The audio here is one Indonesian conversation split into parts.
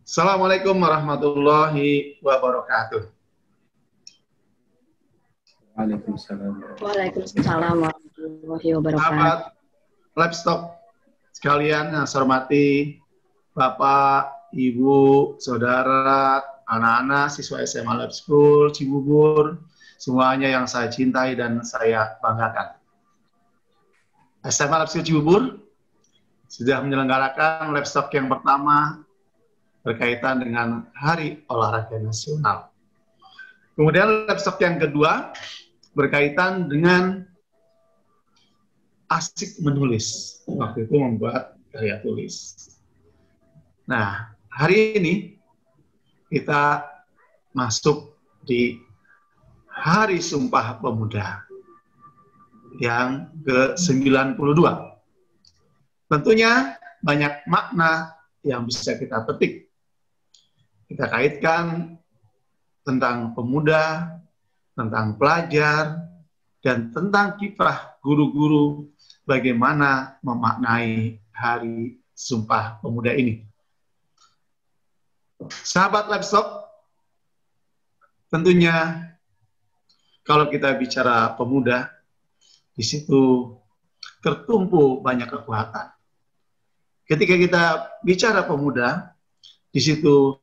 Assalamualaikum warahmatullahi wabarakatuh. Waalaikumsalam. Waalaikumsalam warahmatullahi wabarakatuh. Sahabat Livestock sekalian yang saya hormati, Bapak, Ibu, Saudara, anak-anak, siswa SMA Lab School, Cibubur, semuanya yang saya cintai dan saya banggakan. SMA Lab School Cibubur sudah menyelenggarakan Livestock yang pertama berkaitan dengan Hari Olahraga Nasional. Kemudian Livestock yang kedua berkaitan dengan asik menulis. Waktu itu membuat karya tulis. Nah, hari ini kita masuk di Hari Sumpah Pemuda yang ke-92. Tentunya banyak makna yang bisa kita petik. Kita kaitkan tentang pemuda, tentang pelajar, dan tentang kiprah guru-guru bagaimana memaknai Hari Sumpah Pemuda ini. Sahabat Livestock, tentunya kalau kita bicara pemuda, di situ tertumpu banyak kekuatan. Ketika kita bicara pemuda, di situ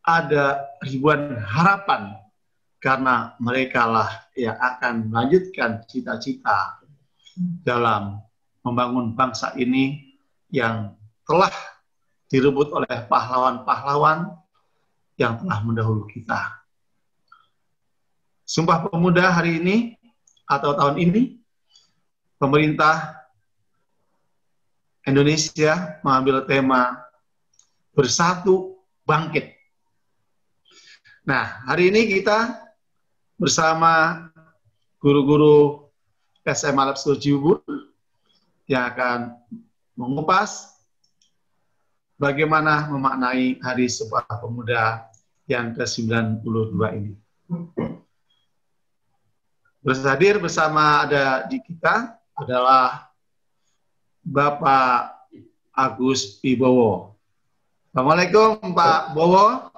ada ribuan harapan karena merekalah yang akan melanjutkan cita-cita dalam membangun bangsa ini yang telah direbut oleh pahlawan-pahlawan yang telah mendahului kita. Sumpah Pemuda hari ini atau tahun ini, pemerintah Indonesia mengambil tema Bersatu Bangkit. Nah, hari ini kita bersama guru-guru SMA Lab School Cibubur yang akan mengupas bagaimana memaknai Hari Sumpah Pemuda yang ke-92 ini. Berhadir bersama ada di kita adalah Bapak Agus Wibowo. Assalamualaikum Pak Bowo.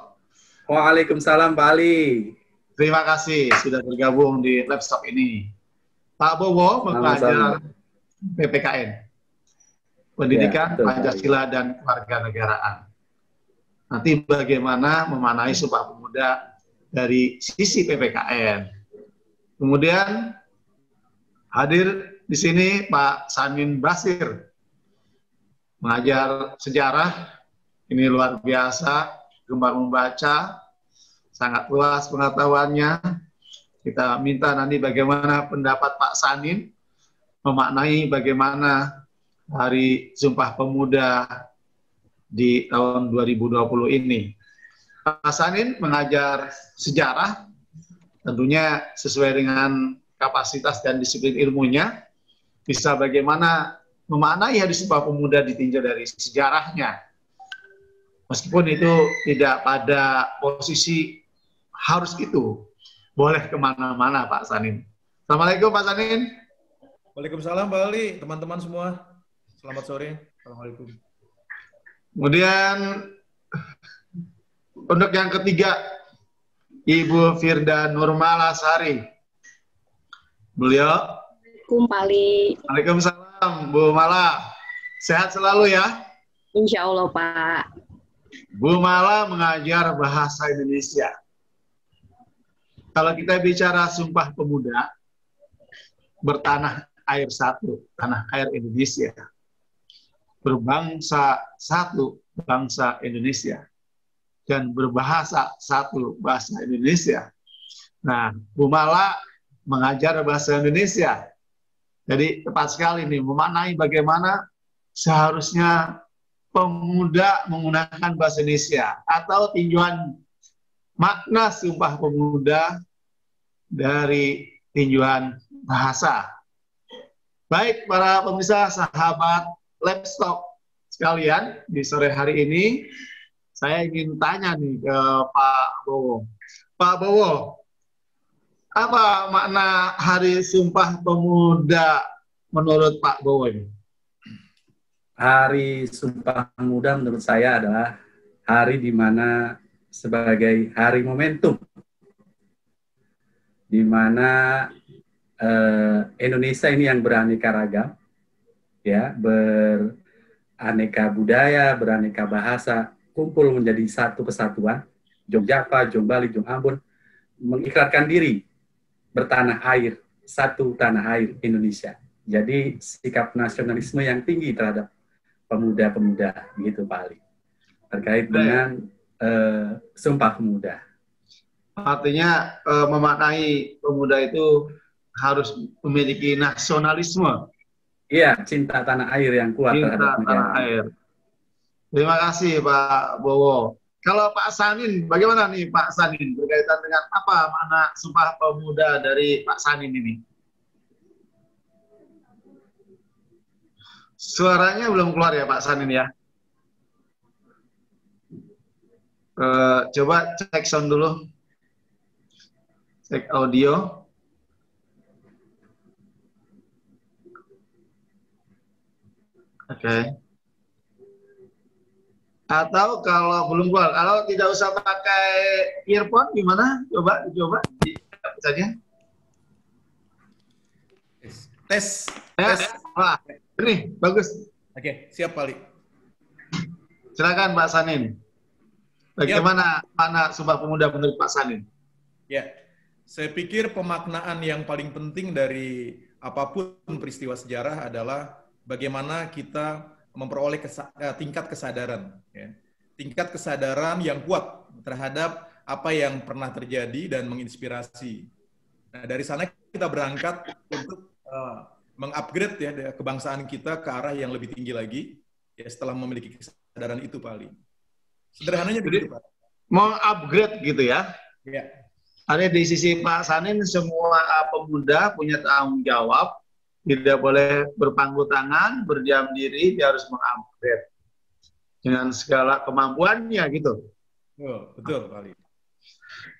Waalaikumsalam Pak Ali. Terima kasih sudah bergabung di Livestock ini. Pak Bowo mengajar PPKN, Pendidikan, ya, Pancasila, dan Kewarganegaraan. Nanti bagaimana memaknai Sumpah Pemuda dari sisi PPKN. Kemudian hadir di sini Pak Samin Basir, mengajar sejarah. Ini luar biasa, gemar membaca, sangat luas pengetahuannya. Kita minta nanti bagaimana pendapat Pak Sanin memaknai bagaimana Hari Sumpah Pemuda di tahun 2020 ini. Pak Sanin mengajar sejarah, tentunya sesuai dengan kapasitas dan disiplin ilmunya, bisa bagaimana memaknai Hari Sumpah Pemuda ditinjau dari sejarahnya. Meskipun itu tidak pada posisi harus itu, boleh kemana-mana Pak Sanin. Assalamualaikum Pak Sanin. Waalaikumsalam Pak Ali, teman-teman semua. Selamat sore. Assalamualaikum. Kemudian untuk yang ketiga, Ibu Firda Nurmalasari. Beliau. Waalaikumsalam Bu Mala. Sehat selalu ya. Insya Allah Pak. Bu Mala mengajar bahasa Indonesia. Kalau kita bicara Sumpah Pemuda, bertanah air satu, tanah air Indonesia. Berbangsa satu, bangsa Indonesia. Dan berbahasa satu, bahasa Indonesia. Nah, Bu Mala mengajar bahasa Indonesia. Jadi tepat sekali nih, memaknai bagaimana seharusnya pemuda menggunakan bahasa Indonesia atau tinjauan makna Sumpah Pemuda dari tinjauan bahasa. Baik para pemirsa, sahabat Livestock sekalian, di sore hari ini saya ingin tanya nih ke Pak Bowo. Pak Bowo, apa makna Hari Sumpah Pemuda menurut Pak Bowo ini? Hari Sumpah Pemuda menurut saya adalah hari di mana sebagai hari momentum, di mana Indonesia ini yang beraneka ragam, ya, beraneka budaya, beraneka bahasa, kumpul menjadi satu kesatuan, Jong Java, Jong Bali, Jong Ambon, mengikrarkan diri bertanah air, satu tanah air Indonesia. Jadi sikap nasionalisme yang tinggi terhadap pemuda-pemuda, begitu Pak Ali, terkait dengan Sumpah Pemuda. Artinya memaknai pemuda itu harus memiliki nasionalisme. Iya, cinta tanah air yang kuat Cinta terhadap negara. tanah air. Terima kasih Pak Bowo. Kalau Pak Sanin, bagaimana nih Pak Sanin berkaitan dengan apa makna Sumpah Pemuda dari Pak Sanin ini? Suaranya belum keluar ya Pak Sanin ya? Coba cek sound dulu. Cek audio. Oke. Atau kalau belum keluar, kalau tidak usah pakai earphone gimana? Coba saja. Tes. Wah, ini bagus. Oke, siap Pak Ali. Silakan Pak Sanin. Bagaimana makna Sumpah Pemuda menurut Pak Sanin? Ya, saya pikir pemaknaan yang paling penting dari apapun peristiwa sejarah adalah bagaimana kita memperoleh tingkat kesadaran, ya. Tingkat kesadaran yang kuat terhadap apa yang pernah terjadi dan menginspirasi. Nah, dari sana kita berangkat untuk mengupgrade ya kebangsaan kita ke arah yang lebih tinggi lagi, ya setelah memiliki kesadaran itu Pak Ali. Sederhananya begitu Pak. Mau upgrade gitu ya? Ya. Ada di sisi Pak Sanin, semua pemuda punya tanggung jawab, tidak boleh berpangku tangan, berdiam diri, dia harus mengupgrade dengan segala kemampuannya gitu. Oh, betul Pak Ali.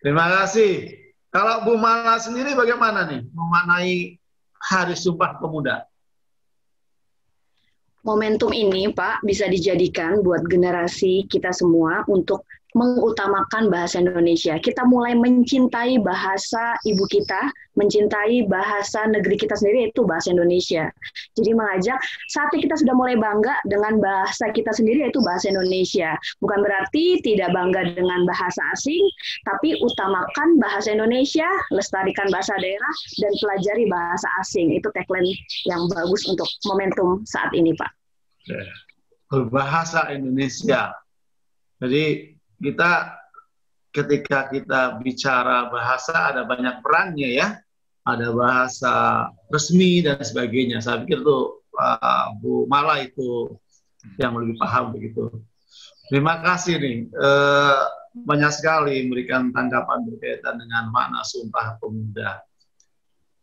Terima kasih. Kalau Bu Mala sendiri bagaimana nih memaknai Hari Sumpah Pemuda? Momentum ini, Pak, bisa dijadikan buat generasi kita semua untuk mengutamakan bahasa Indonesia. Kita mulai mencintai bahasa ibu kita, mencintai bahasa negeri kita sendiri, yaitu bahasa Indonesia. Jadi mengajak, saatnya kita sudah mulai bangga dengan bahasa kita sendiri, yaitu bahasa Indonesia. Bukan berarti tidak bangga dengan bahasa asing, tapi utamakan bahasa Indonesia, lestarikan bahasa daerah, dan pelajari bahasa asing. Itu tagline yang bagus untuk momentum saat ini, Pak. Berbahasa Indonesia. Jadi ketika kita bicara bahasa ada banyak perannya ya. Ada bahasa resmi dan sebagainya. Saya pikir tuh Bu Mala itu yang lebih paham begitu. Terima kasih nih. Banyak sekali memberikan tanggapan berkaitan dengan makna Sumpah Pemuda.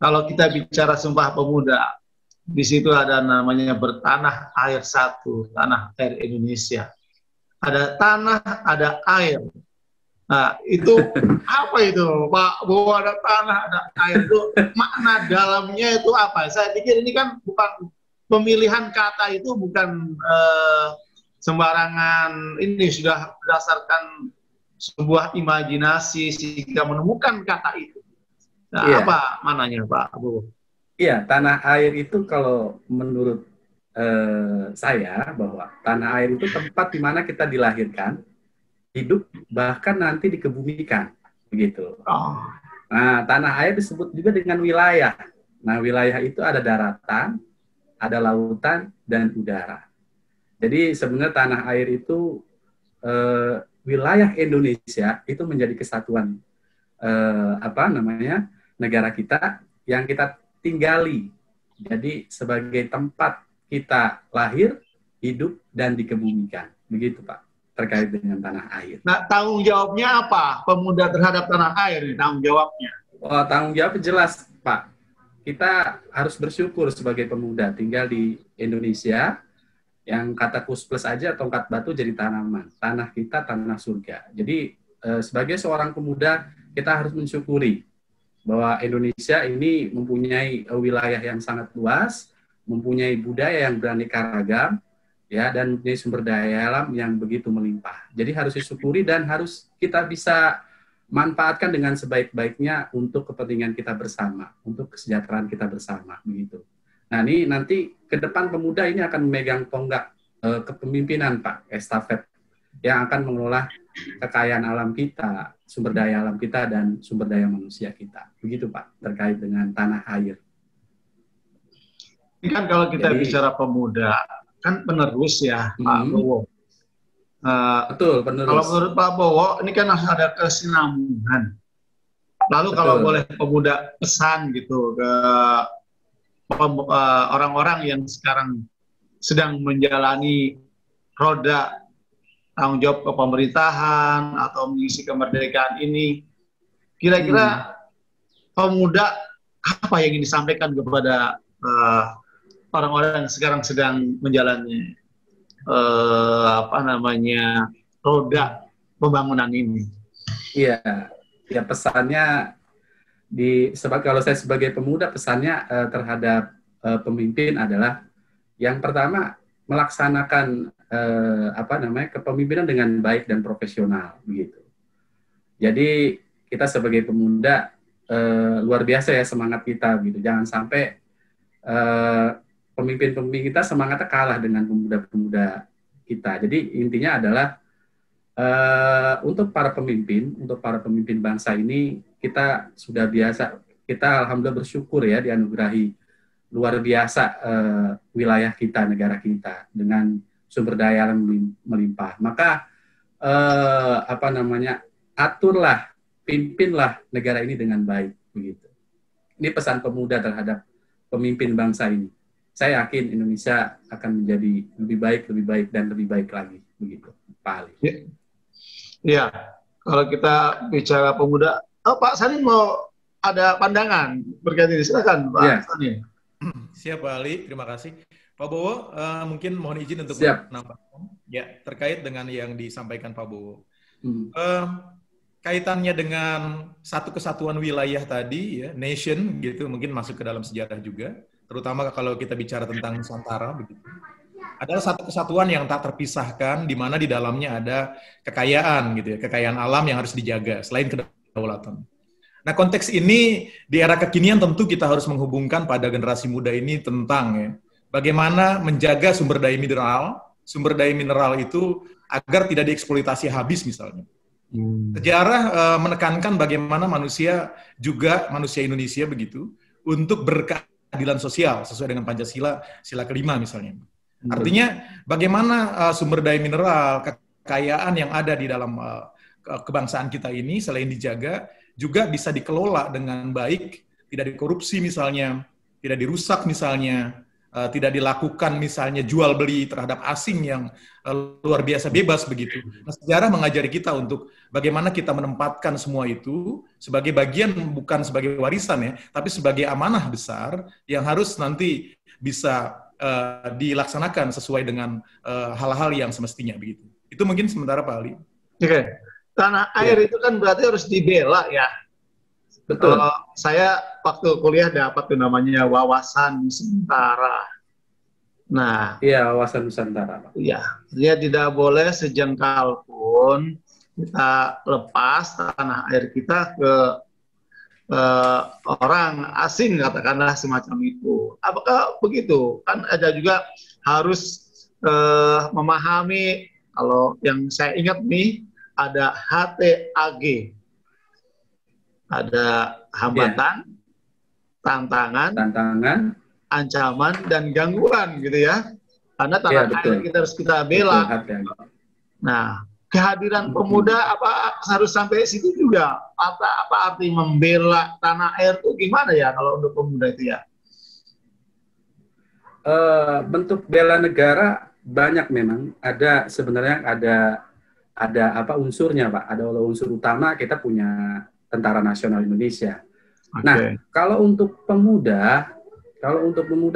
Kalau kita bicara Sumpah Pemuda, di situ ada namanya bertanah air satu, tanah air Indonesia. Ada tanah, ada air. Nah, itu apa itu, Pak? Bahwa ada tanah, ada air itu makna dalamnya itu apa? Saya pikir ini kan bukan pemilihan kata itu bukan sembarangan. Ini sudah berdasarkan sebuah imajinasi sehingga menemukan kata itu. Nah, iya. Apa mananya, Pak Bu? Iya, tanah air itu kalau menurut saya bahwa tanah air itu tempat di mana kita dilahirkan, hidup, bahkan nanti dikebumikan, begitu. Oh. Nah, tanah air disebut juga dengan wilayah. Nah, wilayah itu ada daratan, ada lautan, dan udara. Jadi sebenarnya tanah air itu wilayah Indonesia itu menjadi kesatuan negara kita yang kita tinggali. Jadi sebagai tempat kita lahir, hidup, dan dikebumikan. Begitu Pak, terkait dengan tanah air. Nah, tanggung jawabnya apa? Pemuda terhadap tanah air ini tanggung jawabnya. Oh, tanggung jawab jelas Pak. Kita harus bersyukur sebagai pemuda tinggal di Indonesia, yang kata plus aja tongkat batu jadi tanaman. Tanah kita, tanah surga. Jadi sebagai seorang pemuda, kita harus mensyukuri bahwa Indonesia ini mempunyai wilayah yang sangat luas, mempunyai budaya yang beraneka ragam, ya, dan dari sumber daya alam yang begitu melimpah. Jadi harus disyukuri dan harus kita bisa manfaatkan dengan sebaik-baiknya untuk kepentingan kita bersama, untuk kesejahteraan kita bersama, begitu. Nah, ini nanti ke depan pemuda ini akan memegang tonggak kepemimpinan, Pak, estafet, yang akan mengelola kekayaan alam kita, sumber daya alam kita, dan sumber daya manusia kita. Begitu, Pak, terkait dengan tanah air. Ini kan kalau kita bicara pemuda, kan penerus ya, Pak Bowo. Betul, penerus. Kalau menurut Pak Bowo, ini kan harus ada kesinambungan. Lalu betul. Kalau boleh pemuda pesan gitu ke orang-orang yang sekarang sedang menjalani roda tanggung jawab kepemerintahan atau mengisi kemerdekaan ini, kira-kira pemuda apa yang ingin disampaikan kepada orang-orang yang sekarang sedang menjalani roda pembangunan ini? Iya, ya pesannya kalau saya sebagai pemuda, pesannya terhadap pemimpin adalah yang pertama melaksanakan kepemimpinan dengan baik dan profesional, begitu. Jadi kita sebagai pemuda luar biasa ya semangat kita, gitu. Jangan sampai pemimpin-pemimpin kita semangatnya kalah dengan pemuda-pemuda kita. Jadi intinya adalah untuk para pemimpin bangsa ini, kita sudah biasa, kita alhamdulillah bersyukur ya dianugerahi luar biasa wilayah kita, negara kita dengan sumber daya alam melimpah. Maka aturlah, pimpinlah negara ini dengan baik, begitu. Ini pesan pemuda terhadap pemimpin bangsa ini. Saya yakin Indonesia akan menjadi lebih baik dan lebih baik lagi, begitu, Pak Ali. Ya, kalau kita bicara pemuda, Pak Sanin mau ada pandangan berkaitan ini, silakan Pak Sanin. Siap Pak Ali, terima kasih. Pak Bowo, mungkin mohon izin untuk menambahkan ya terkait dengan yang disampaikan Pak Bowo. Kaitannya dengan satu kesatuan wilayah tadi, ya, nation gitu, mungkin masuk ke dalam sejarah juga, terutama kalau kita bicara tentang Nusantara, begitu. Adalah satu kesatuan yang tak terpisahkan, di mana di dalamnya ada kekayaan, gitu ya, kekayaan alam yang harus dijaga selain kedaulatan. Nah, konteks ini di era kekinian tentu kita harus menghubungkan pada generasi muda ini tentang ya, bagaimana menjaga sumber daya mineral itu agar tidak dieksploitasi habis misalnya. Sejarah menekankan bagaimana manusia Indonesia begitu untuk berkeadilan sosial sesuai dengan Pancasila, sila kelima misalnya. Artinya bagaimana sumber daya mineral, kekayaan yang ada di dalam kebangsaan kita ini selain dijaga, juga bisa dikelola dengan baik, tidak dikorupsi misalnya, tidak dirusak misalnya, tidak dilakukan misalnya jual beli terhadap asing yang luar biasa bebas begitu. Nah, sejarah mengajari kita untuk bagaimana kita menempatkan semua itu sebagai bagian, bukan sebagai warisan ya, tapi sebagai amanah besar yang harus nanti bisa dilaksanakan sesuai dengan hal-hal yang semestinya begitu. Itu mungkin sementara Pak Ali. Oke. Tanah air itu kan berarti harus dibela ya. Betul. Saya waktu kuliah dapat tuh namanya wawasan Nusantara. Nah, iya, wawasan Nusantara. Iya, dia tidak boleh sejengkal pun kita lepas tanah air kita ke orang asing, katakanlah semacam itu. Apakah begitu? Kan ada juga harus memahami, kalau yang saya ingat nih, ada HTAG, ada hambatan, tantangan, ancaman, dan gangguan gitu ya. Karena tanah air kita harus kita bela. Nah, kehadiran pemuda apa harus sampai situ juga? Apa arti membela tanah air itu gimana ya kalau untuk pemuda itu ya? Bentuk bela negara banyak memang. Sebenarnya ada unsurnya, Pak. Ada unsur utama, kita punya Tentara Nasional Indonesia. Okay. Nah, kalau untuk pemuda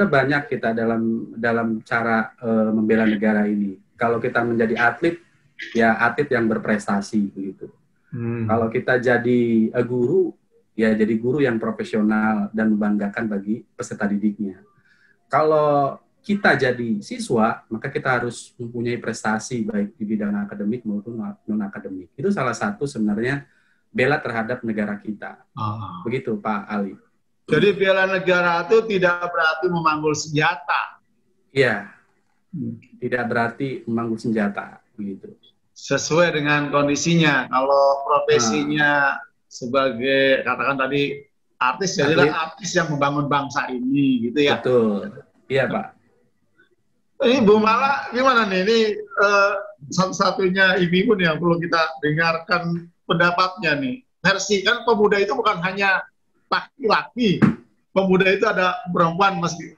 banyak kita dalam cara membela negara ini. Kalau kita menjadi atlet, ya atlet yang berprestasi begitu. Kalau kita jadi guru, ya jadi guru yang profesional dan membanggakan bagi peserta didiknya. Kalau kita jadi siswa, maka kita harus mempunyai prestasi baik di bidang akademik maupun non-akademik. Itu salah satu sebenarnya bela terhadap negara kita. Begitu Pak Ali. Jadi bela negara itu tidak berarti memanggul senjata. Iya, tidak berarti memanggul senjata. Begitu. Sesuai dengan kondisinya. Kalau profesinya sebagai, katakan tadi, artis, jadilah artis yang membangun bangsa ini, gitu ya. Betul. Iya Pak. Ini Bu Mala gimana nih? Ini satu-satunya ibu yang perlu kita dengarkan pendapatnya nih. Versi kan pemuda itu bukan hanya laki-laki, pemuda itu ada perempuan meski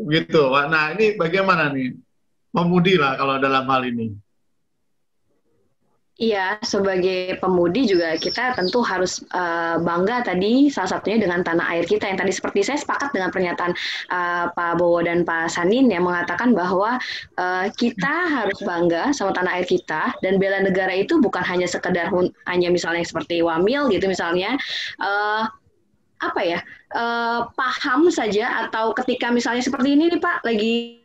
gitu. Nah ini bagaimana nih? Memudi lah kalau dalam hal ini. Iya, sebagai pemudi juga kita tentu harus bangga tadi salah satunya dengan tanah air kita yang tadi seperti saya sepakat dengan pernyataan Pak Bowo dan Pak Sanin yang mengatakan bahwa kita harus bangga sama tanah air kita dan bela negara itu bukan hanya sekedar hanya misalnya seperti wamil gitu misalnya paham saja atau ketika misalnya seperti ini nih Pak lagi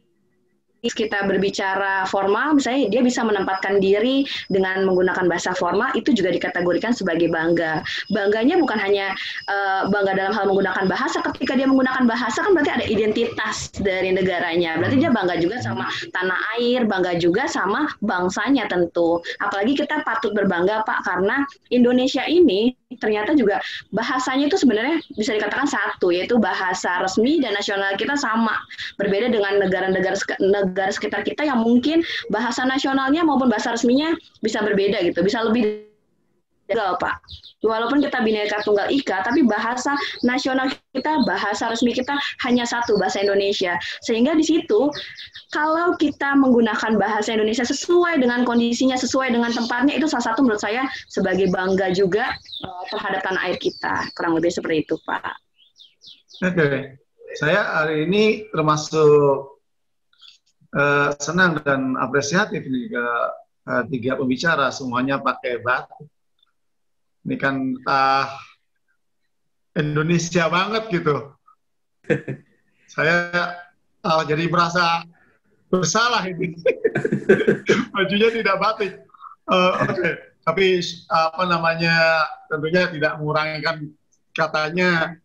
kita berbicara formal, misalnya dia bisa menempatkan diri dengan menggunakan bahasa formal, itu juga dikategorikan sebagai bangga. Bangganya bukan hanya bangga dalam hal menggunakan bahasa, ketika dia menggunakan bahasa kan berarti ada identitas dari negaranya. Berarti dia bangga juga sama tanah air, bangga juga sama bangsanya tentu. Apalagi kita patut berbangga Pak, karena Indonesia ini ternyata juga bahasanya itu sebenarnya bisa dikatakan satu, yaitu bahasa resmi dan nasional kita sama. Berbeda dengan negara-negara sekitar kita yang mungkin bahasa nasionalnya maupun bahasa resminya bisa berbeda gitu, bisa lebih tunggal Pak. Walaupun kita Bhinneka Tunggal Ika, tapi bahasa nasional kita, bahasa resmi kita hanya satu, bahasa Indonesia. Sehingga di situ, kalau kita menggunakan bahasa Indonesia sesuai dengan kondisinya, sesuai dengan tempatnya, itu salah satu menurut saya sebagai bangga juga terhadap tanah air kita. Kurang lebih seperti itu Pak. Oke. Saya hari ini termasuk senang dan apresiatif nih ke tiga pembicara, semuanya pakai batik. Ini kan Indonesia banget gitu. Saya jadi merasa bersalah ini. Bajunya tidak batik. Oke. Tapi tentunya tidak mengurangikan katanya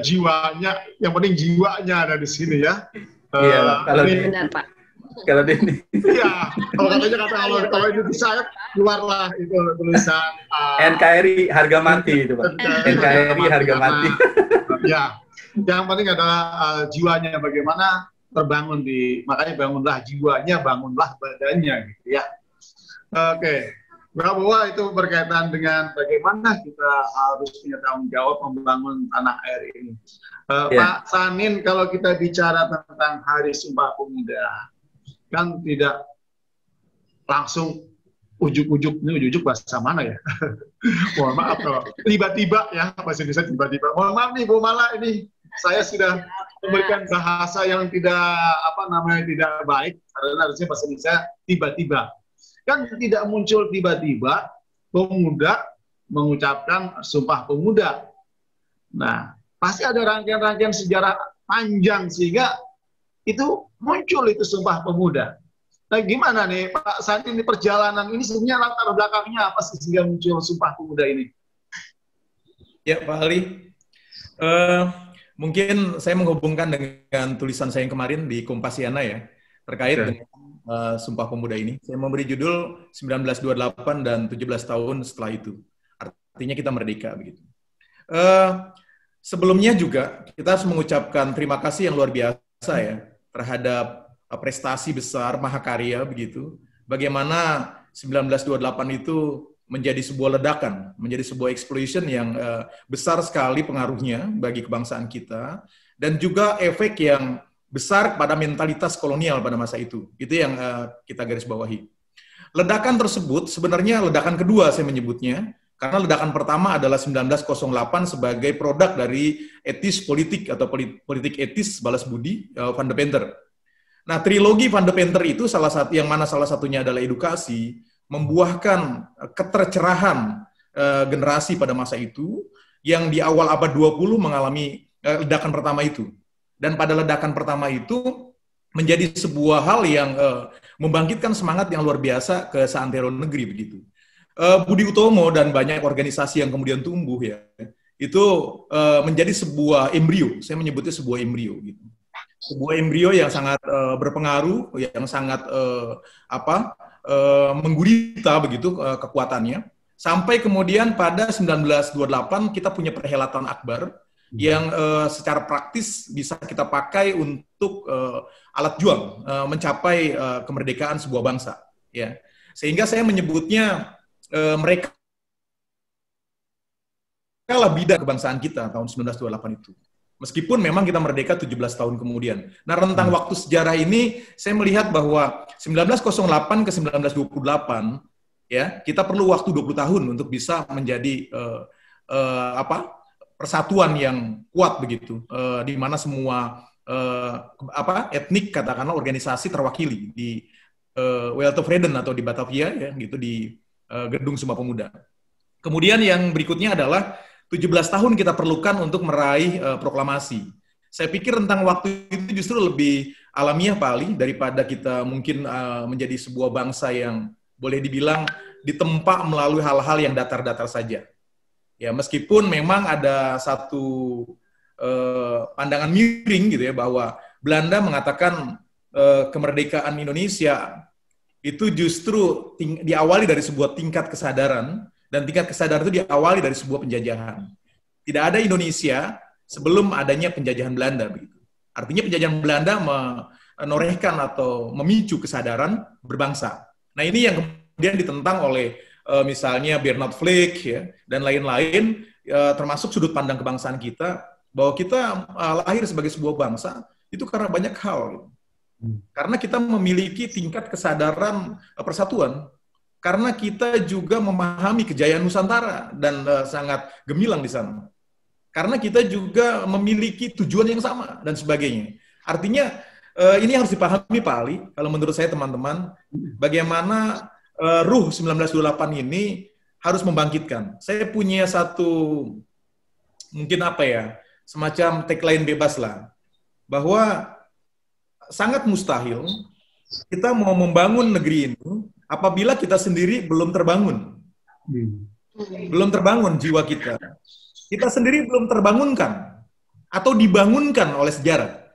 jiwanya. Yang penting jiwanya ada di sini ya. Iya, benar Pak. Kalau ini. Iya, kalau itu saya keluarlah itu tulisan NKRI harga mati itu Pak. NKRI harga mati. Ya, yang penting adalah jiwanya bagaimana terbangun makanya bangunlah jiwanya, bangunlah badannya gitu ya. Oke. Bahwa itu berkaitan dengan bagaimana kita harus punya tanggung jawab membangun tanah air ini. Pak Sanin, kalau kita bicara tentang Hari Sumpah Pemuda, kan tidak langsung ujuk-ujuk, ini ujuk bahasa mana ya? Mohon maaf kalau tiba-tiba ya, bahasa Indonesia tiba-tiba. Mohon maaf nih Bu Mala, ini saya sudah memberikan bahasa yang tidak tidak baik, karena harusnya bahasa Indonesia tiba-tiba. Kan tidak muncul tiba-tiba pemuda mengucapkan Sumpah Pemuda. Nah, pasti ada rangkaian-rangkaian sejarah panjang sehingga itu muncul itu Sumpah Pemuda. Nah, gimana nih Pak Santi, ini perjalanan ini sebenarnya latar belakangnya apa sih sehingga muncul Sumpah Pemuda ini? Ya Pak Ali, mungkin saya menghubungkan dengan tulisan saya yang kemarin di Kompasiana ya, terkait dengan Sumpah Pemuda ini. Saya memberi judul 1928 dan 17 tahun setelah itu. Artinya kita merdeka begitu. Sebelumnya juga kita harus mengucapkan terima kasih yang luar biasa ya terhadap prestasi besar mahakarya begitu. Bagaimana 1928 itu menjadi sebuah ledakan, menjadi sebuah explosion yang besar sekali pengaruhnya bagi kebangsaan kita dan juga efek yang besar pada mentalitas kolonial pada masa itu. Itu yang kita garis bawahi. Ledakan tersebut sebenarnya ledakan kedua saya menyebutnya, karena ledakan pertama adalah 1908 sebagai produk dari etis politik atau politik etis balas budi Van de Venter. Nah, trilogi Van de Venter itu salah satunya adalah edukasi, membuahkan ketercerahan generasi pada masa itu yang di awal abad 20 mengalami ledakan pertama itu. Dan pada ledakan pertama itu menjadi sebuah hal yang membangkitkan semangat yang luar biasa ke seantero negeri begitu. Budi Utomo dan banyak organisasi yang kemudian tumbuh ya, itu menjadi sebuah embrio. Saya menyebutnya sebuah embrio gitu. Sebuah embrio yang sangat berpengaruh, yang sangat menggurita begitu kekuatannya. Sampai kemudian pada 1928 kita punya perhelatan Akbar yang secara praktis bisa kita pakai untuk alat juang mencapai kemerdekaan sebuah bangsa. Ya, sehingga saya menyebutnya mereka lah bidak kebangsaan kita tahun 1928 itu. Meskipun memang kita merdeka 17 tahun kemudian. Nah, rentang waktu sejarah ini saya melihat bahwa 1908 ke 1928 ya, kita perlu waktu 20 tahun untuk bisa menjadi persatuan yang kuat begitu, di mana semua etnik katakanlah organisasi terwakili di Weltevreden atau di Batavia ya, gitu di Gedung Sumpah Pemuda. Kemudian yang berikutnya adalah 17 tahun kita perlukan untuk meraih proklamasi. Saya pikir rentang waktu itu justru lebih alamiah Pak Ali daripada kita mungkin menjadi sebuah bangsa yang boleh dibilang ditempa melalui hal-hal yang datar-datar saja. Ya, meskipun memang ada satu pandangan miring gitu ya, bahwa Belanda mengatakan kemerdekaan Indonesia itu justru diawali dari sebuah tingkat kesadaran, dan tingkat kesadaran itu diawali dari sebuah penjajahan. Tidak ada Indonesia sebelum adanya penjajahan Belanda begitu. Artinya penjajahan Belanda menorehkan atau memicu kesadaran berbangsa. Nah, ini yang kemudian ditentang oleh misalnya Bernard Fleck ya, dan lain-lain, termasuk sudut pandang kebangsaan kita, bahwa kita lahir sebagai sebuah bangsa itu karena banyak hal. Karena kita memiliki tingkat kesadaran persatuan, karena kita juga memahami kejayaan Nusantara dan sangat gemilang di sana. Karena kita juga memiliki tujuan yang sama dan sebagainya. Artinya ini harus dipahami Pak Ali, kalau menurut saya teman-teman, bagaimana ruh 1928 ini harus membangkitkan. Saya punya satu, mungkin semacam tagline bebas lah, bahwa sangat mustahil kita mau membangun negeri ini apabila kita sendiri belum terbangun. Belum terbangun jiwa kita. Kita sendiri belum terbangunkan atau dibangunkan oleh sejarah.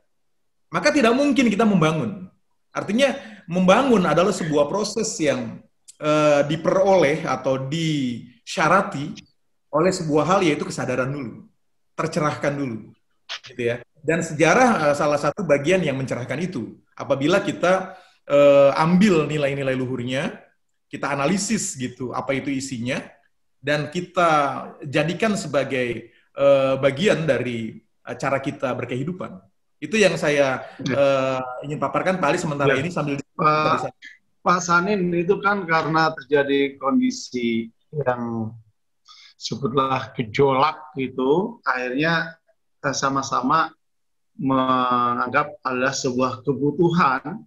Maka tidak mungkin kita membangun. Artinya membangun adalah sebuah proses yang diperoleh atau disyarati oleh sebuah hal, yaitu kesadaran dulu, tercerahkan dulu, gitu ya. Dan sejarah salah satu bagian yang mencerahkan itu. Apabila kita ambil nilai-nilai luhurnya, kita analisis gitu apa itu isinya, dan kita jadikan sebagai bagian dari cara kita berkehidupan. Itu yang saya ingin paparkan Pak Ali sementara ini sambil Pak Sanin, itu kan karena terjadi kondisi yang sebutlah gejolak gitu, akhirnya sama-sama menganggap adalah sebuah kebutuhan,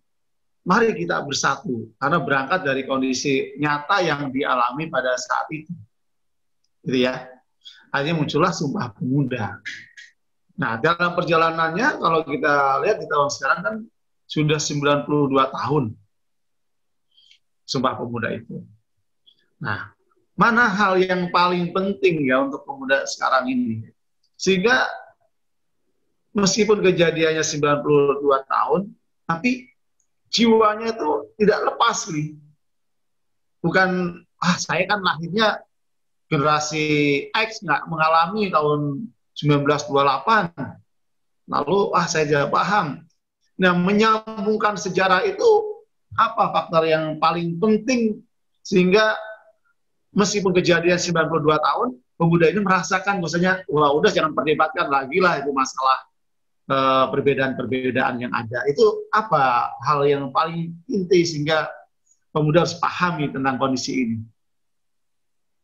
mari kita bersatu, karena berangkat dari kondisi nyata yang dialami pada saat itu. Gitu ya. Akhirnya muncullah Sumpah Pemuda. Nah, dalam perjalanannya, kalau kita lihat di tahun sekarang kan sudah 92 tahun Sumpah Pemuda itu. Nah, mana hal yang paling penting ya untuk pemuda sekarang ini? Sehingga meskipun kejadiannya 92 tahun, tapi jiwanya itu tidak lepas nih. Bukan, saya kan lahirnya generasi X, nggak mengalami tahun 1928. Lalu, saya tidak paham. Nah, menyambungkan sejarah itu, apa faktor yang paling penting sehingga meskipun kejadian 92 tahun, pemuda ini merasakan bahwasanya, wah udah jangan perdebatkan lagi lah itu masalah perbedaan-perbedaan yang ada. Itu apa hal yang paling inti sehingga pemuda harus pahami tentang kondisi ini?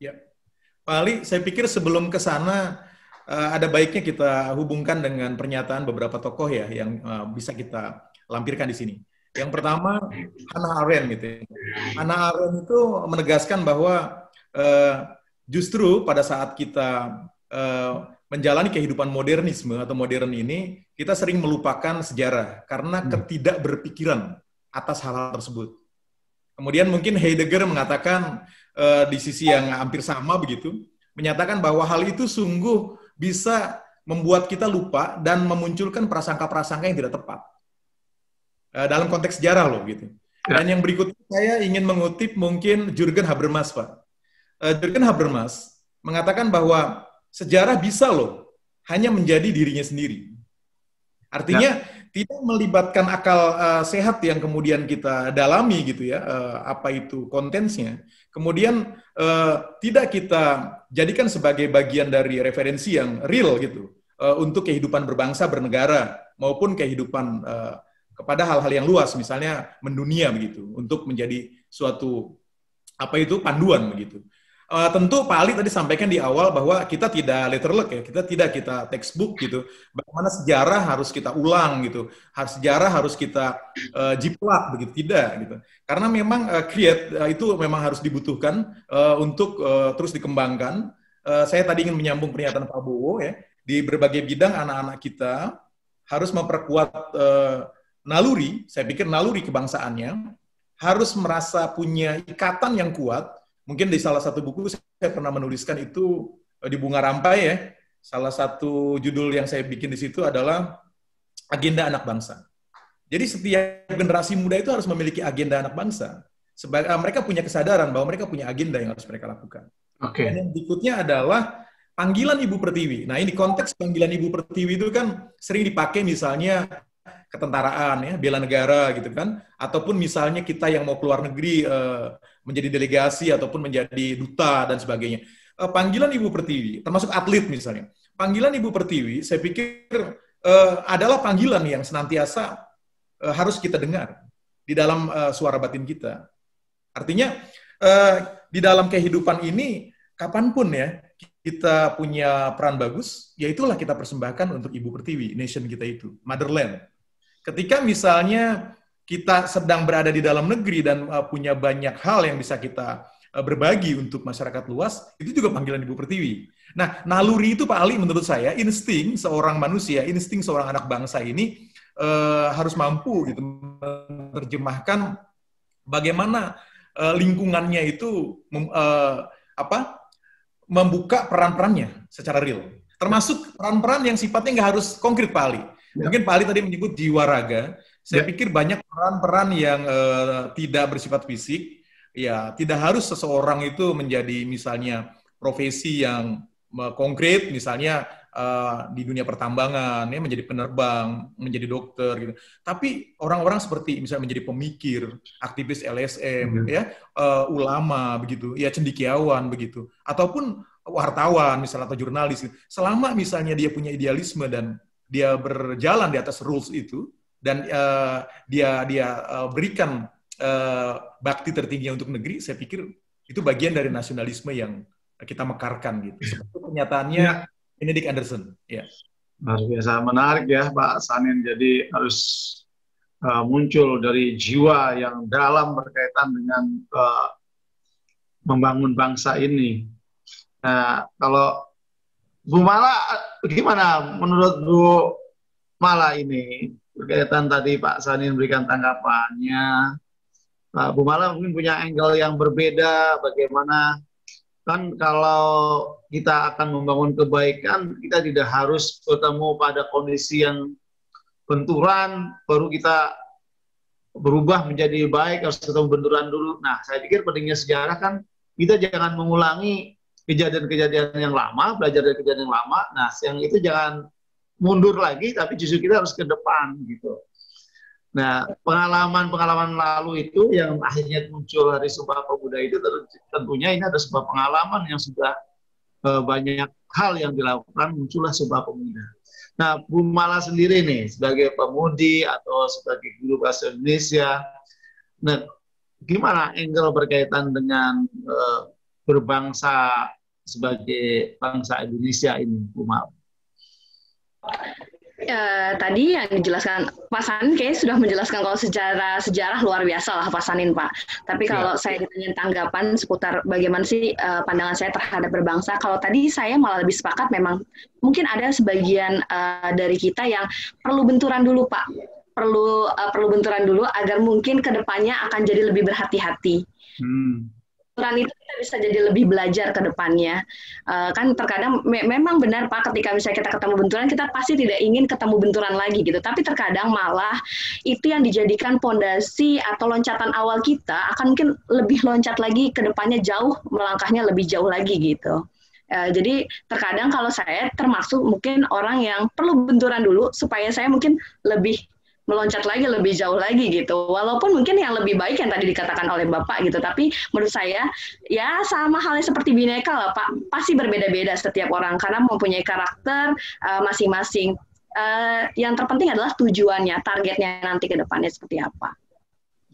Ya, Pak Ali, saya pikir sebelum ke sana ada baiknya kita hubungkan dengan pernyataan beberapa tokoh ya yang bisa kita lampirkan di sini. Yang pertama, Hannah Arendt gitu. Hannah Arendt itu menegaskan bahwa justru pada saat kita menjalani kehidupan modernisme atau modern ini, kita sering melupakan sejarah karena ketidakberpikiran atas hal-hal tersebut. Kemudian mungkin Heidegger mengatakan di sisi yang hampir sama begitu, menyatakan bahwa hal itu sungguh bisa membuat kita lupa dan memunculkan prasangka-prasangka yang tidak tepat dalam konteks sejarah loh gitu. Dan yang berikutnya saya ingin mengutip mungkin Jürgen Habermas, Pak. Jürgen Habermas mengatakan bahwa sejarah bisa loh hanya menjadi dirinya sendiri. Artinya tidak melibatkan akal sehat yang kemudian kita dalami gitu ya, apa itu kontennya. Kemudian tidak kita jadikan sebagai bagian dari referensi yang real gitu untuk kehidupan berbangsa bernegara maupun kehidupan kepada hal-hal yang luas, misalnya mendunia begitu, untuk menjadi suatu apa itu panduan begitu. Tentu Pak Ali tadi sampaikan di awal bahwa kita tidak letterlock ya, kita textbook gitu. Bagaimana sejarah harus kita ulang gitu, sejarah harus kita jiplak begitu, tidak gitu. Karena memang itu memang harus dibutuhkan untuk terus dikembangkan. Saya tadi ingin menyambung pernyataan Pak Bowo ya, di berbagai bidang anak-anak kita harus memperkuat naluri, saya pikir naluri kebangsaannya, harus merasa punya ikatan yang kuat. Mungkin di salah satu buku saya pernah menuliskan itu di Bunga Rampai ya. Salah satu judul yang saya bikin di situ adalah Agenda Anak Bangsa. Jadi setiap generasi muda itu harus memiliki agenda anak bangsa. Mereka punya kesadaran bahwa mereka punya agenda yang harus mereka lakukan. Dan yang berikutnya adalah panggilan Ibu Pertiwi. Nah, ini konteks panggilan Ibu Pertiwi itu kan sering dipakai misalnya ketentaraan ya, bela negara gitu kan, ataupun misalnya kita yang mau keluar negeri menjadi delegasi ataupun menjadi duta dan sebagainya. Panggilan Ibu Pertiwi, termasuk atlet misalnya. Panggilan Ibu Pertiwi, saya pikir adalah panggilan yang senantiasa harus kita dengar di dalam suara batin kita. Artinya di dalam kehidupan ini kapanpun ya kita punya peran bagus, ya itulah kita persembahkan untuk Ibu Pertiwi, nation kita itu, motherland. Ketika misalnya kita sedang berada di dalam negeri dan punya banyak hal yang bisa kita berbagi untuk masyarakat luas, itu juga panggilan Ibu Pertiwi. Nah, naluri itu Pak Ali menurut saya, insting seorang manusia, insting seorang anak bangsa ini harus mampu gitu menerjemahkan bagaimana lingkungannya itu membuka peran-perannya secara real. Termasuk peran-peran yang sifatnya nggak harus konkret Pak Ali. Mungkin Pak Ali tadi menyebut jiwa raga. Saya pikir banyak peran-peran yang tidak bersifat fisik. Ya, tidak harus seseorang itu menjadi misalnya profesi yang konkret, misalnya di dunia pertambangan, ya, menjadi penerbang, menjadi dokter, gitu. Tapi orang-orang seperti misalnya menjadi pemikir, aktivis LSM, ya, ulama, begitu, ya cendekiawan, begitu, ataupun wartawan, misalnya atau jurnalis. Selama misalnya dia punya idealisme dan dia berjalan di atas rules itu dan dia berikan bakti tertinggi untuk negeri, saya pikir itu bagian dari nasionalisme yang kita mekarkan gitu. Seperti pernyataannya Benedict Anderson. Ya. Luar biasa menarik ya Pak Sanin. Jadi harus muncul dari jiwa yang dalam berkaitan dengan membangun bangsa ini. Nah, kalau Bu Mala, gimana menurut Bu Mala ini? Berkaitan tadi Pak Sanin berikan tanggapannya. Bu Mala mungkin punya angle yang berbeda, bagaimana kan kalau kita akan membangun kebaikan, kita tidak harus bertemu pada kondisi yang benturan, baru kita berubah menjadi baik, harus ketemu benturan dulu. Nah, saya pikir pentingnya sejarah kan, kita jangan mengulangi kejadian-kejadian yang lama, belajar dari kejadian yang lama. Nah, yang itu jangan mundur lagi, tapi justru kita harus ke depan gitu. Nah, pengalaman-pengalaman lalu itu yang akhirnya muncul dari Sumpah Pemuda itu tentunya ini ada sebuah pengalaman yang sudah banyak hal yang dilakukan, muncullah Sumpah Pemuda. Nah, Bu Mala sendiri nih sebagai pemudi atau sebagai guru bahasa Indonesia, nah, gimana angle berkaitan dengan berbangsa sebagai bangsa Indonesia ini, Bu Mala? Tadi yang dijelaskan Pak Sanin kayaknya sudah menjelaskan kalau secara sejarah luar biasa lah Pak Sanin, Pak. Tapi kalau saya ditanya tanggapan seputar bagaimana sih pandangan saya terhadap berbangsa, kalau tadi saya malah lebih sepakat memang mungkin ada sebagian dari kita yang perlu benturan dulu, Pak. Perlu benturan dulu agar mungkin kedepannya akan jadi lebih berhati-hati. Benturan itu kita bisa jadi lebih belajar ke depannya. Kan terkadang memang benar Pak, ketika misalnya kita ketemu benturan, kita pasti tidak ingin ketemu benturan lagi gitu. Tapi terkadang malah itu yang dijadikan pondasi atau loncatan awal kita akan mungkin lebih loncat lagi ke depannya jauh, melangkahnya lebih jauh lagi gitu. Jadi terkadang kalau saya termasuk mungkin orang yang perlu benturan dulu supaya saya mungkin lebih meloncat lagi lebih jauh lagi gitu. Walaupun mungkin yang lebih baik yang tadi dikatakan oleh Bapak gitu, tapi menurut saya ya sama halnya seperti Bhinneka lah Pak, pasti berbeda-beda setiap orang karena mempunyai karakter masing-masing. Yang terpenting adalah tujuannya, targetnya nanti ke depannya seperti apa.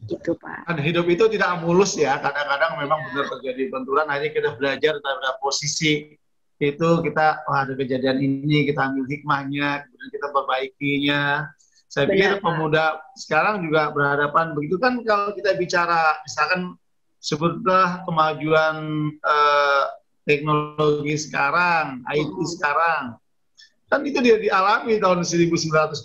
Gitu Pak. Dan hidup itu tidak mulus ya, kadang-kadang memang benar terjadi benturan, hanya kita belajar pada posisi itu kita, ada kejadian ini, kita ambil hikmahnya, kemudian kita perbaikinya. Saya pikir pemuda sekarang juga berhadapan begitu kan. Kalau kita bicara misalkan sebutlah kemajuan teknologi sekarang, IT sekarang, kan itu dia dialami tahun 1928.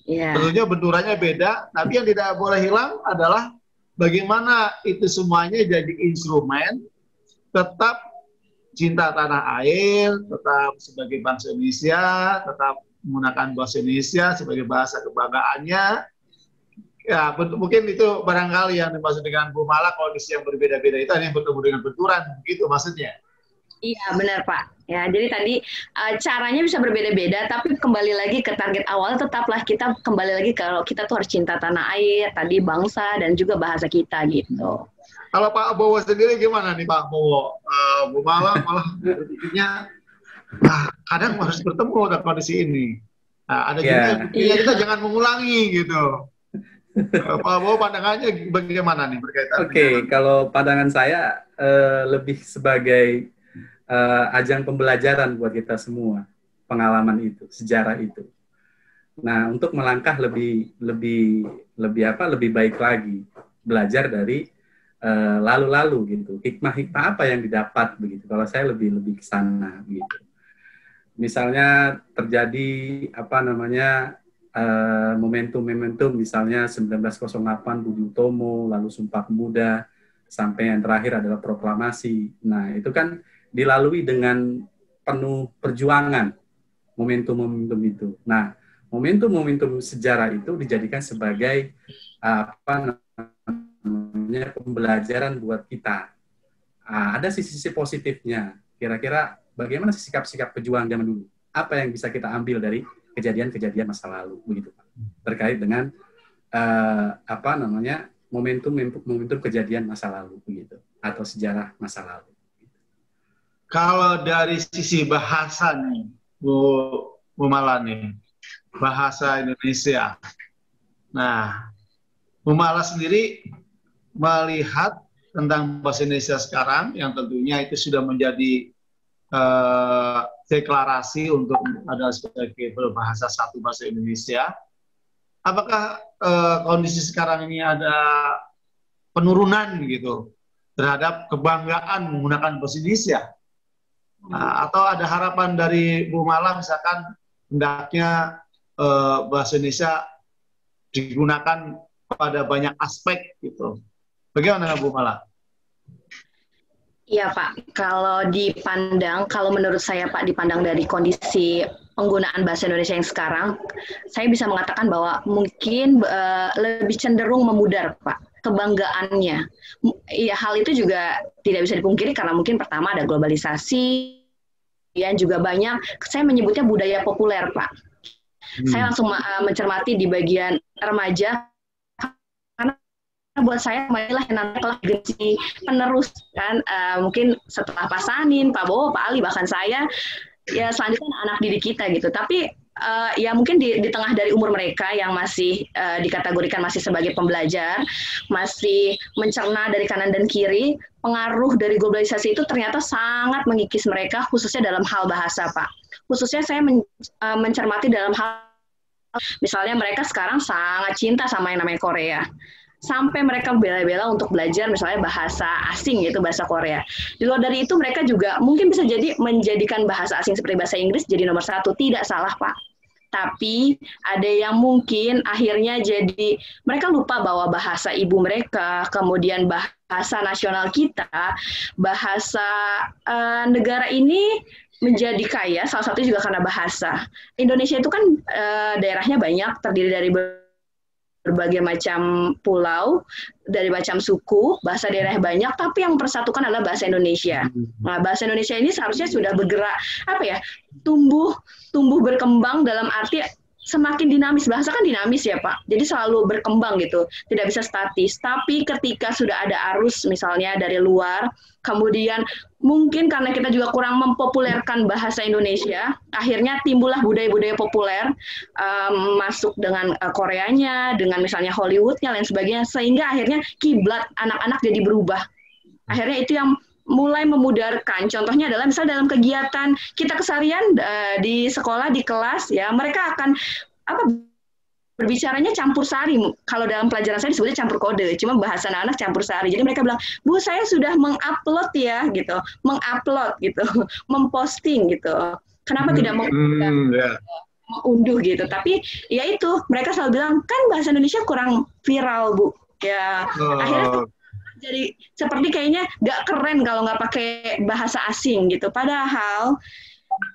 Tentunya benturannya beda, tapi yang tidak boleh hilang adalah bagaimana itu semuanya jadi instrumen tetap cinta tanah air, tetap sebagai bangsa Indonesia, tetap menggunakan bahasa Indonesia sebagai bahasa kebanggaannya. Ya, mungkin itu barangkali yang dimaksud dengan Bu Mala, kondisi yang berbeda-beda itu hanya bertemu dengan benturan, begitu maksudnya. Iya, benar Pak. Ya, jadi tadi caranya bisa berbeda-beda, tapi kembali lagi ke target awal, tetaplah kita kembali lagi kalau kita tuh harus cinta tanah air, tadi bangsa dan juga bahasa kita gitu. Kalau Pak Bowo sendiri gimana nih Pak Bowo? Bu Mala malah berpikirnya kadang harus bertemu dengan kondisi ini. Nah, ada juga kita jangan mengulangi gitu. Pak Bowo pandangannya bagaimana nih berkaitan? Kalau pandangan saya lebih sebagai ajang pembelajaran buat kita semua, pengalaman itu, sejarah itu. Nah, untuk melangkah lebih baik lagi, belajar dari lalu-lalu gitu. Hikmah-hikmah apa yang didapat begitu. Kalau saya lebih ke sana gitu. Misalnya terjadi momentum misalnya 1908 Budi Utomo, lalu Sumpah Pemuda, sampai yang terakhir adalah proklamasi. Nah, itu kan dilalui dengan penuh perjuangan momentum-momentum itu. Nah, momentum-momentum sejarah itu dijadikan sebagai pembelajaran buat kita. Ada sisi-sisi positifnya. Kira-kira bagaimana sikap-sikap pejuang zaman dulu? Apa yang bisa kita ambil dari kejadian-kejadian masa lalu, begitu Pak? Terkait dengan momentum kejadian masa lalu, begitu, atau sejarah masa lalu. Kalau dari sisi bahasa nih, Bu Mala nih, bahasa Indonesia. Nah, Bu Mala sendiri melihat tentang bahasa Indonesia sekarang, yang tentunya itu sudah menjadi deklarasi untuk ada sebagai bahasa satu bahasa Indonesia. Apakah kondisi sekarang ini ada penurunan gitu terhadap kebanggaan menggunakan bahasa Indonesia? Atau ada harapan dari Bu Mala misalkan hendaknya bahasa Indonesia digunakan pada banyak aspek gitu? Bagaimana Bu Mala? Iya Pak, kalau menurut saya Pak, dipandang dari kondisi penggunaan bahasa Indonesia yang sekarang, saya bisa mengatakan bahwa mungkin lebih cenderung memudar Pak, kebanggaannya. Ya, hal itu juga tidak bisa dipungkiri karena mungkin pertama ada globalisasi, dan juga banyak, saya menyebutnya budaya populer Pak. Saya langsung mencermati di bagian remaja, buat saya marilah yang namanya generasi penerus kan, mungkin setelah Pak Sanin, Pak Bowo, Pak Ali, bahkan saya, ya selanjutnya anak didik kita gitu. Tapi ya mungkin di tengah dari umur mereka yang masih dikategorikan masih sebagai pembelajar, masih mencerna dari kanan dan kiri, pengaruh dari globalisasi itu ternyata sangat mengikis mereka, khususnya dalam hal bahasa Pak. khususnya saya mencermati dalam hal, misalnya mereka sekarang sangat cinta sama yang namanya Korea. Sampai mereka bela-bela untuk belajar misalnya bahasa asing, yaitu bahasa Korea. Di luar dari itu mereka juga mungkin bisa jadi menjadikan bahasa asing seperti bahasa Inggris jadi nomor 1. Tidak salah, Pak. Tapi ada yang mungkin akhirnya jadi mereka lupa bahwa bahasa ibu mereka, kemudian bahasa nasional kita, bahasa negara ini menjadi kaya, salah satu juga karena bahasa. Indonesia itu kan daerahnya banyak, terdiri dari berbagai macam pulau, dari macam suku, bahasa daerah banyak, tapi yang persatukan adalah bahasa Indonesia. Nah, bahasa Indonesia ini seharusnya sudah bergerak, tumbuh berkembang dalam arti semakin dinamis. Bahasa kan dinamis ya Pak, jadi selalu berkembang gitu, tidak bisa statis. Tapi ketika sudah ada arus misalnya dari luar, kemudian mungkin karena kita juga kurang mempopulerkan bahasa Indonesia, akhirnya timbullah budaya-budaya populer, masuk dengan Koreanya, dengan misalnya Hollywoodnya, lain sebagainya, sehingga akhirnya kiblat anak-anak jadi berubah. Akhirnya itu yang mulai memudarkan. Contohnya adalah misal dalam kegiatan kita keseharian di sekolah, di kelas, ya mereka akan berbicaranya campur sari. Kalau dalam pelajaran saya disebutnya campur kode, cuma bahasa anak-anak campur sari. Jadi mereka bilang, Bu, saya sudah mengupload ya, gitu, mengupload gitu, memposting gitu. Kenapa tidak mengunduh gitu? Tapi ya itu, mereka selalu bilang kan bahasa Indonesia kurang viral, Bu. Ya akhirnya jadi seperti kayaknya nggak keren kalau nggak pakai bahasa asing gitu. Padahal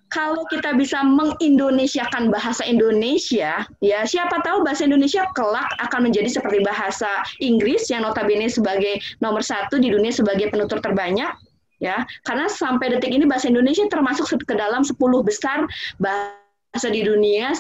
kalau kita bisa mengindonesiakan bahasa Indonesia, ya siapa tahu bahasa Indonesia kelak akan menjadi seperti bahasa Inggris yang notabene sebagai nomor 1 di dunia sebagai penutur terbanyak, ya. Karena sampai detik ini bahasa Indonesia termasuk ke dalam 10 besar bahasa di dunia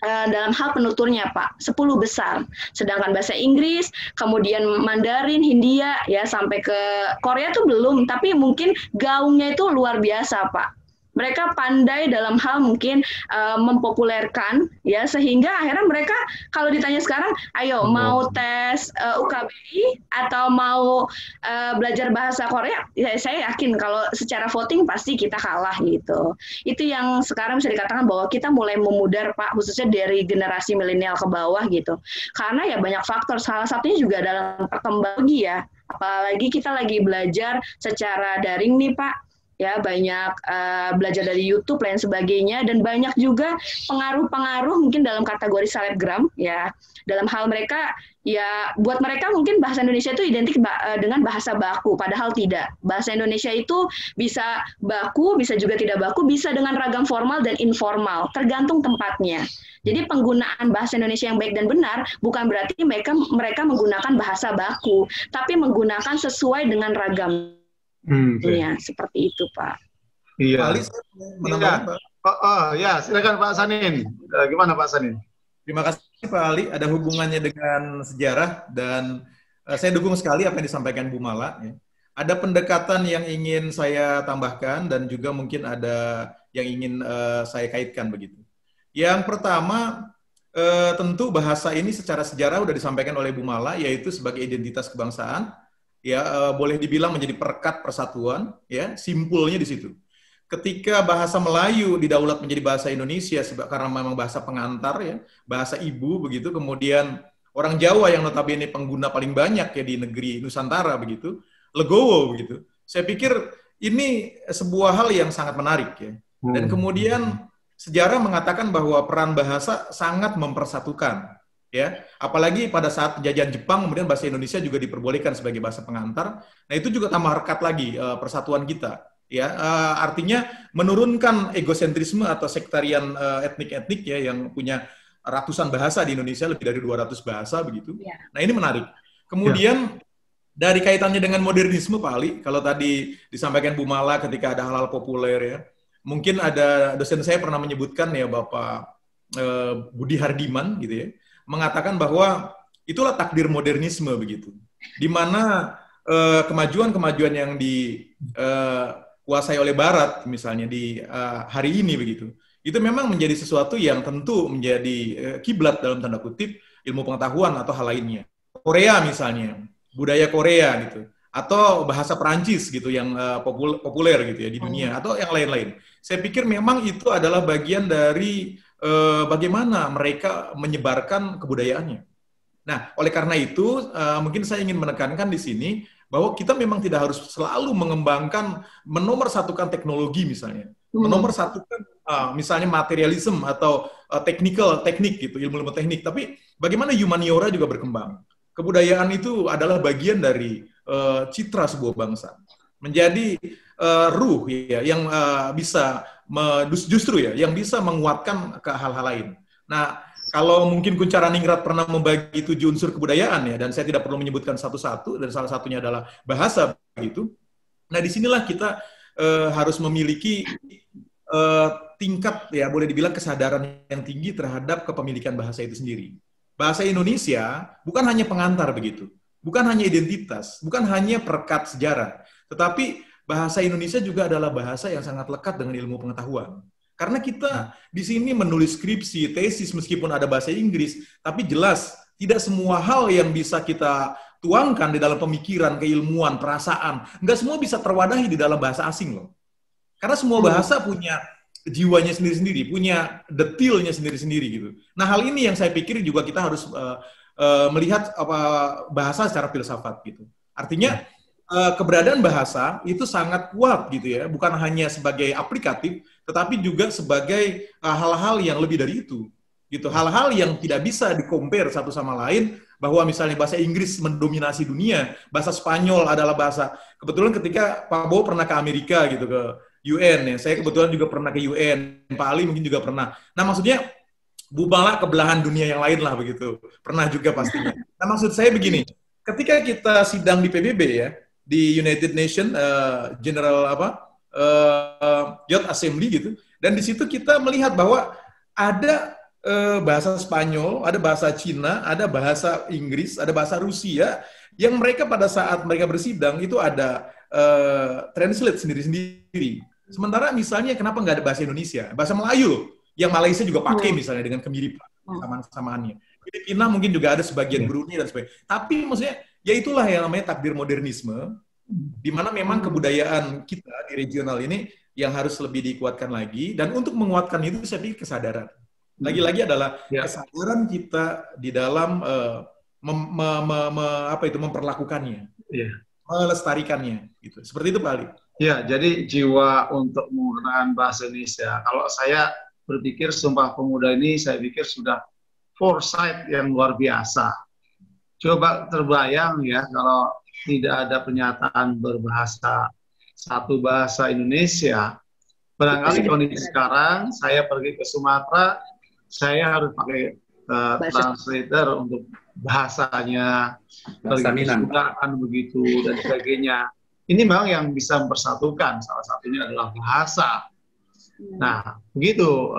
dalam hal penuturnya Pak, 10 besar. Sedangkan bahasa Inggris, kemudian Mandarin, Hindia, ya sampai ke Korea tuh belum, tapi mungkin gaungnya itu luar biasa Pak. Mereka pandai dalam hal mungkin mempopulerkan, ya sehingga akhirnya mereka kalau ditanya sekarang, ayo mau tes UKBI atau mau belajar bahasa Korea, ya, saya yakin kalau secara voting pasti kita kalah gitu. Itu yang sekarang bisa dikatakan bahwa kita mulai memudar Pak, khususnya dari generasi milenial ke bawah gitu. Karena ya banyak faktor, salah satunya juga dalam perkembangan ya. Apalagi kita lagi belajar secara daring nih Pak. Ya banyak belajar dari YouTube lain sebagainya, dan banyak juga pengaruh-pengaruh mungkin dalam kategori selebgram ya, dalam hal mereka ya, buat mereka mungkin bahasa Indonesia itu identik dengan bahasa baku, padahal tidak. Bahasa Indonesia itu bisa baku, bisa juga tidak baku, bisa dengan ragam formal dan informal, tergantung tempatnya. Jadi penggunaan bahasa Indonesia yang baik dan benar bukan berarti mereka menggunakan bahasa baku, tapi menggunakan sesuai dengan ragam. Ya, seperti itu, Pak. Iya. Ya, silakan Pak Sanin. Gimana Pak Sanin? Terima kasih Pak Ali. Ada hubungannya dengan sejarah dan saya dukung sekali apa yang disampaikan Bu Mala. Ya. Ada pendekatan yang ingin saya tambahkan dan juga mungkin ada yang ingin saya kaitkan begitu. Yang pertama, tentu bahasa ini secara sejarah sudah disampaikan oleh Bu Mala, yaitu sebagai identitas kebangsaan. Ya, boleh dibilang menjadi perekat persatuan, ya, simpulnya di situ. Ketika bahasa Melayu didaulat menjadi bahasa Indonesia karena memang bahasa pengantar, ya, bahasa ibu begitu, kemudian orang Jawa yang notabene pengguna paling banyak ya di negeri Nusantara begitu, legowo begitu. Saya pikir ini sebuah hal yang sangat menarik ya. Dan kemudian sejarah mengatakan bahwa peran bahasa sangat mempersatukan. Ya, apalagi pada saat penjajahan Jepang, kemudian bahasa Indonesia juga diperbolehkan sebagai bahasa pengantar. Nah, itu juga tambah rekat lagi persatuan kita. Ya, artinya menurunkan egosentrisme atau sektarian etnik-etnik ya yang punya ratusan bahasa di Indonesia, lebih dari 200 bahasa begitu. Ya. Nah, ini menarik. Kemudian dari kaitannya dengan modernisme Pak Ali, kalau tadi disampaikan Bu Mala ketika ada hal-hal populer ya, mungkin ada dosen saya pernah menyebutkan ya Bapak Budi Hardiman gitu ya, mengatakan bahwa itulah takdir modernisme begitu, di mana kemajuan-kemajuan yang dikuasai oleh Barat misalnya di hari ini begitu, itu memang menjadi sesuatu yang tentu menjadi kiblat dalam tanda kutip ilmu pengetahuan atau hal lainnya. Korea misalnya, budaya Korea gitu, atau bahasa Perancis gitu yang populer gitu ya di dunia, atau yang lain-lain. Saya pikir memang itu adalah bagian dari bagaimana mereka menyebarkan kebudayaannya. Nah, oleh karena itu, mungkin saya ingin menekankan di sini bahwa kita memang tidak harus selalu mengembangkan, menomorsatukan teknologi misalnya, menomorsatukan misalnya materialisme atau teknik gitu, ilmu-ilmu teknik. Tapi bagaimana humaniora juga berkembang. Kebudayaan itu adalah bagian dari citra sebuah bangsa, menjadi ruh ya yang bisa justru ya yang bisa menguatkan ke hal-hal lain. Nah, kalau mungkin Kuncharaningrat pernah membagi 7 unsur kebudayaan ya, dan saya tidak perlu menyebutkan satu-satu, dan salah satunya adalah bahasa begitu. Nah, disinilah kita harus memiliki tingkat ya boleh dibilang kesadaran yang tinggi terhadap kepemilikan bahasa itu sendiri. Bahasa Indonesia bukan hanya pengantar begitu, bukan hanya identitas, bukan hanya perekat sejarah, tetapi bahasa Indonesia juga adalah bahasa yang sangat lekat dengan ilmu pengetahuan. Karena kita di sini menulis skripsi, tesis, meskipun ada bahasa Inggris, tapi jelas tidak semua hal yang bisa kita tuangkan di dalam pemikiran, keilmuan, perasaan, nggak semua bisa terwadahi di dalam bahasa asing loh. Karena semua bahasa punya jiwanya sendiri-sendiri, punya detailnya sendiri-sendiri gitu. Nah, hal ini yang saya pikir juga kita harus melihat bahasa secara filsafat gitu. Artinya keberadaan bahasa itu sangat kuat gitu ya, bukan hanya sebagai aplikatif, tetapi juga sebagai hal-hal yang lebih dari itu gitu. Hal-hal yang tidak bisa di-compare satu sama lain, bahwa misalnya bahasa Inggris mendominasi dunia, bahasa Spanyol adalah bahasa. Kebetulan ketika Pak Bowo pernah ke Amerika gitu, ke UN ya. Saya kebetulan juga pernah ke UN, Pak Ali mungkin juga pernah. Nah, maksudnya bubalah ke belahan dunia yang lain lah begitu. Pernah juga pastinya. Nah, maksud saya begini, ketika kita sidang di PBB ya, di United Nations General Youth Assembly gitu, dan di situ kita melihat bahwa ada bahasa Spanyol, ada bahasa Cina, ada bahasa Inggris, ada bahasa Rusia, yang mereka pada saat mereka bersidang itu ada translate sendiri-sendiri. Sementara misalnya kenapa nggak ada bahasa Indonesia? Bahasa Melayu, yang Malaysia juga pakai misalnya dengan kemiripan kesamaan-kesamaannya. Filipina mungkin juga ada sebagian Brunei dan sebagainya. Tapi maksudnya, ya itulah yang namanya takdir modernisme, di mana memang kebudayaan kita di regional ini yang harus lebih dikuatkan lagi. Dan untuk menguatkan itu saya pikir kesadaran. Lagi-lagi adalah kesadaran kita di dalam memperlakukannya, melestarikannya. Gitu. Seperti itu Pak Ali. Ya, jadi jiwa untuk menggunakan bahasa Indonesia. Kalau saya berpikir Sumpah Pemuda ini, saya pikir sudah foresight yang luar biasa. Coba terbayang ya, kalau tidak ada pernyataan berbahasa satu bahasa Indonesia. Barangkali kondisi sekarang, saya pergi ke Sumatera, saya harus pakai translator untuk bahasanya, bahasa Minang, begitu dan sebagainya. Ini memang yang bisa mempersatukan, salah satunya adalah bahasa. Nah, begitu.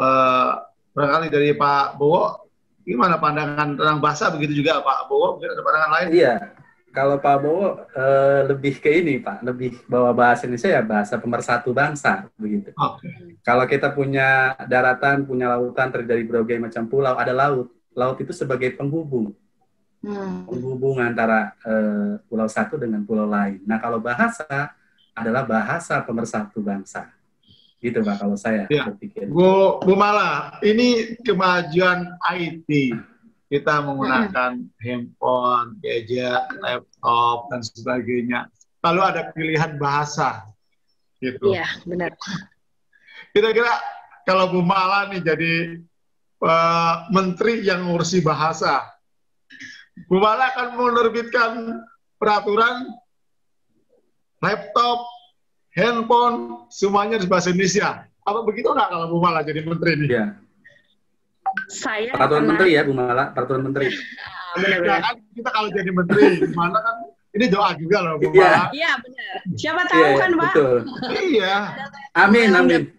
Barangkali dari Pak Bowo, gimana pandangan tentang bahasa? Begitu juga Pak Bowo, mungkin ada pandangan lain? Iya, kalau Pak Bowo lebih ke ini Pak, lebih bahwa bahasa Indonesia ya bahasa pemersatu bangsa, begitu. Kalau kita punya daratan, punya lautan, terdiri dari berbagai macam pulau, ada laut. Laut itu sebagai penghubung. Penghubung antara pulau satu dengan pulau lain. Nah, kalau bahasa adalah bahasa pemersatu bangsa. Gitu Pak, kalau saya berpikir. Bu Mala, ini kemajuan IT. Kita menggunakan handphone, gadget, laptop, dan sebagainya. Lalu ada pilihan bahasa. Gitu. Iya, benar. Kira-kira kalau Bu Mala nih jadi menteri yang ngurusi bahasa, Bu Mala akan menerbitkan peraturan laptop, handphone, semuanya di bahasa Indonesia. Apa begitu nggak kalau Bu Mala jadi menteri ini? Iya. Saya peraturan menteri ya Bu Mala, peraturan menteri. Ya kan kita kalau jadi menteri, Bu Mala kan ini doa juga loh Bu Mala. Iya benar. Siapa tahu kan Pak? Betul. Iya. Amin, amin.